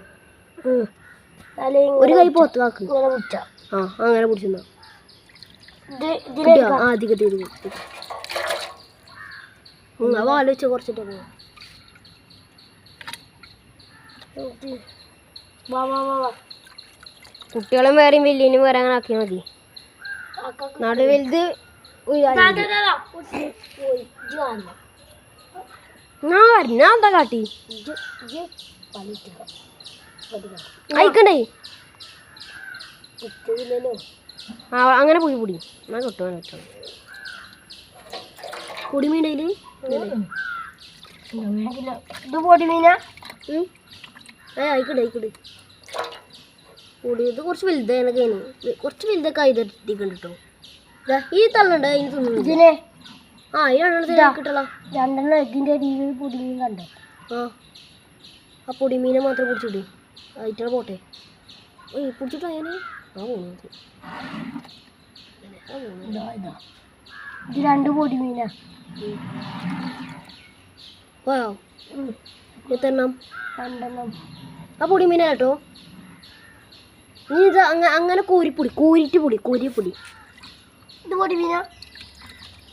A: ഒരു കൈ പുറത്താക്ക് ആ അങ്ങനെ പിടിച്ചോ ആലോചിച്ച് കുറച്ചിട്ട് പോവാം കുട്ടികളും വേറെയും വലിയനും വേറെ അങ്ങനെ ആക്കിയാൽ മതി നാട് വലുത് ഞാൻ എന്താ കാട്ടി അയക്കണ്ടേ ആ അങ്ങനെ പോയി പൊടി എന്നാ കിട്ടുവാൻ കിട്ടും പൊടിമീനയില്
B: ഇത് പൊടിമീന
A: ആയിക്കോട്ടെ ആയിക്കോട്ടെ പൊടി ഇത് കുറച്ച് വലുതാണ് കുറച്ച് വലുതൊക്കെ ആയിട്ടുണ്ട് കേട്ടോ ഈ തള്ളുണ്ട് അതിന് തിന്നു
B: ഇതിനെ
A: ആ ഈ രണ്ടെണ്ണത്തിന് കിട്ടല
B: രണ്ടെണ്ണം ഇതിൻ്റെ രീതിയിൽ പൊടിമീൻ കണ്ടോ
A: ആ പൊടിമീനെ മാത്രം പിടിച്ചിട്ട് ആയിട്ടാണ് പോട്ടെ പിടിച്ചിട്ടോ അതിന് ആ പോകുന്നത്
B: ഇത് രണ്ട് പൊടിമീനാ
A: വായോ എത്രണ്ണം
B: രണ്ടെണ്ണം
A: ആ പൊടിമീനാ കേട്ടോ നീ ഇത് അങ്ങനെ കോരിപ്പൊടി
B: ഇത് പൊടിമീനാ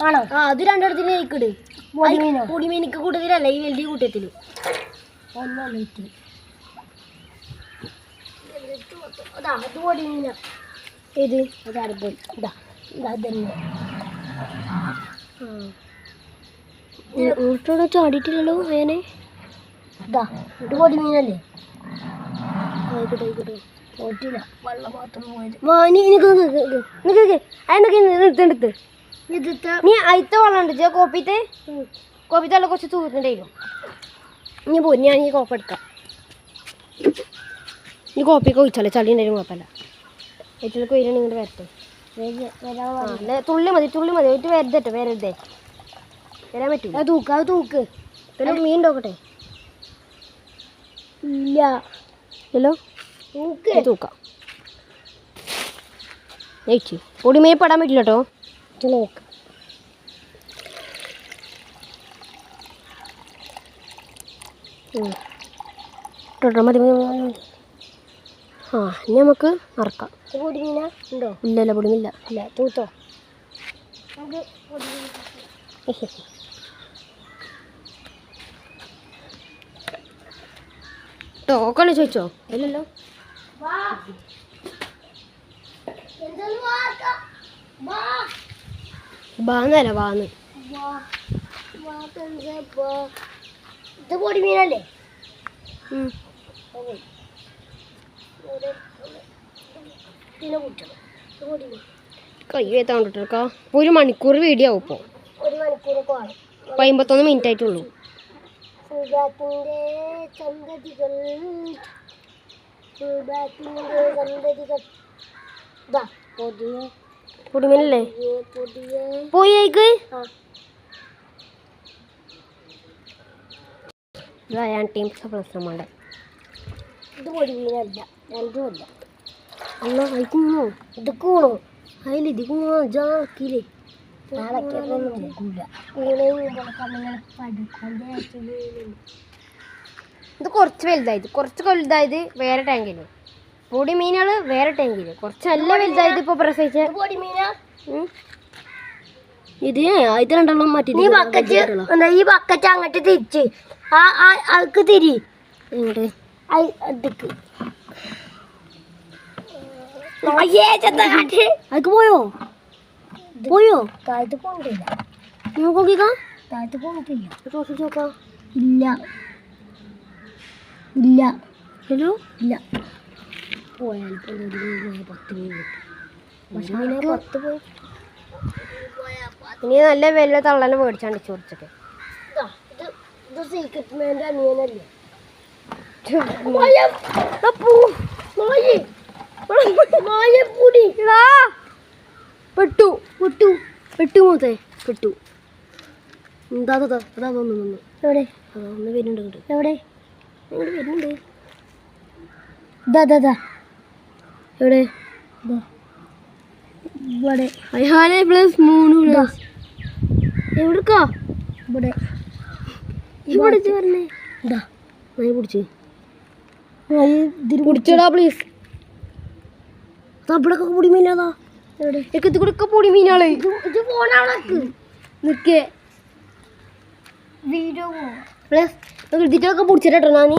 B: ആണോ
A: ആ അത് രണ്ടിടത്തിന് കഴിക്കിട്
B: പൊടിമീനോ
A: പൊടിമീനിക്ക് കൂട്ടത്തിലല്ല ഈ വലിയ കൂട്ടത്തിൽ
B: ഒന്നല്ല അതാ അത് പൊടി മീനാ. ഏത് അതാണ് പോയി. ഇതാ ഇതാ തന്നെ.
A: ഇങ്ങോട്ടോടെ ചാടിയിട്ടില്ലല്ലോ വേനെ.
B: ഇതാ ഇത് പൊടി മീനല്ലേ? ആയിക്കോട്ടെ പോയിട്ടില്ല, വെള്ളം മാത്രം പോയത്.
A: നിർത്ത് നീ അയിത്ത വെള്ളം ഉണ്ട് കോപ്പിത്തെ വെള്ളം കുറച്ച് തൂത്തിട്ടുണ്ടായിരുന്നു. ഇനി പോയി ഞാൻ ഈ കോപ്പ എടുക്കാം. ഈ കോപ്പിയൊക്കെ ഒഴിച്ചാലേ ചളി ഉണ്ടായിരുന്നു കുഴപ്പമില്ല. ഏറ്റവും വരികയാണ് ഇങ്ങോട്ട് വരട്ടെ. തുള്ളി മതി ഒറ്റ വരട്ടെ വരരുതേ വരാൻ പറ്റൂ.
B: അത് തൂക്ക്
A: പിന്നെ മീൻ നോക്കട്ടെ.
B: ഇല്ല
A: ഇല്ലല്ലോ
B: തൂക്ക്
A: തൂക്കാം. ജയിച്ചു പൊടിമീൻ പെടാൻ പറ്റില്ല കേട്ടോ.
B: നോക്ക്
A: മതി. ആ ഇനി നമുക്ക് മറക്കാം.
B: പൊടിമീന ഉണ്ടോ?
A: ഇല്ലല്ലോ പൊടിമില്ല.
B: ഇല്ല തൂത്തോ.
A: ടോക്കണ് ചോദിച്ചോ? ഇല്ലല്ലോ. ബാന്നല്ല ബാന്ന്.
B: ഇത് പൊടിമീനല്ലേ?
A: കൈ വേത്താണ്ടിട്ടോ. 1 മണിക്കൂർ വീഡിയോ ആവും ഇപ്പോൾ.
B: 1 മണിക്കൂറൊക്കെ വേണം.
A: 51 മിനിറ്റ് ആയിട്ടുള്ളൂ. പൊടിമീനല്ലേ? പോയി അയക്ക്. ഞാൻ ടീം പ്രശ്നമുണ്ട്.
B: ഇത് പൊടിമീനല്ല, രണ്ടുമല്ല.
A: അല്ല അയക്കുന്നോ?
B: ഇത് കൂണോ?
A: അതിലിരിക്കുന്നോ ജാക്കില്ലേ? ഇത് കുറച്ച് വലുതായത് വേറെ ടാങ്കില്. പൊടി മീനുകള് വേറെ ടാങ്കില്. കുറച്ച് നല്ല വലുതായത് ഇപ്പൊ പ്രസവിച്ച ഇത് ഇത് രണ്ടെണ്ണം മാറ്റി.
B: ഈ ബക്കറ്റ് അങ്ങോട്ട് തിരിച്ച് അതൊക്കെ തിരി
A: ഇങ്ങോട്ട് അതൊക്കെ പോയോ
B: താഴത്ത് പോണ്ടില്ല.
A: നോക്കിക്കാം.
B: താഴത്ത് പോണ്ടില്ല.
A: നോക്കാം.
B: ഇല്ല ഇല്ല
A: ഹലോ
B: ഇല്ല.
A: പോയാൽ 10 മിനിറ്റ്.
B: പക്ഷെ പിന്നെ 10 പോയി.
A: ഇനി നല്ല വലിയ തള്ളനെ മേടിച്ചാണ്ട് ചോദിച്ചൊക്കെ.
B: ഇത് സീക്രട്ട് മാൻ്റെ അനിയനല്ലേ?
A: പെട്ടു മൂത്തേ പെട്ടു. എന്താ അതാ തോന്നുന്നു.
B: എവിടെ
A: അതൊന്ന് വരുന്നുണ്ട്.
B: എവിടെ
A: ഇങ്ങോട്ട് വരുന്നുണ്ട്.
B: ഇതാ
A: എവിടെ?
B: ഇവിടെ.
A: അയ്യാനെ +3 എവിടുക്കാ?
B: ഇവിടെ
A: ഇവിടെ പറഞ്ഞേ.
B: ഇതാ
A: ഞാൻ പിടിച്ച്
B: ഇതിൽ
A: പിടിച്ചടാ പ്ലീസ്.
B: ഇവിടൊക്കെ പൊടിമീനാതാ.
A: എവിടെ? ഇത് കൂടെ പൊടി മീനാള്.
B: ഇത് ഫോണാവണക്ക്
A: നിക്കേ
B: വീഡിയോ
A: പ്ലസ് ഇതിട്ടൊക്കെ പിടിച്ചിട്ടോ. ഞാൻ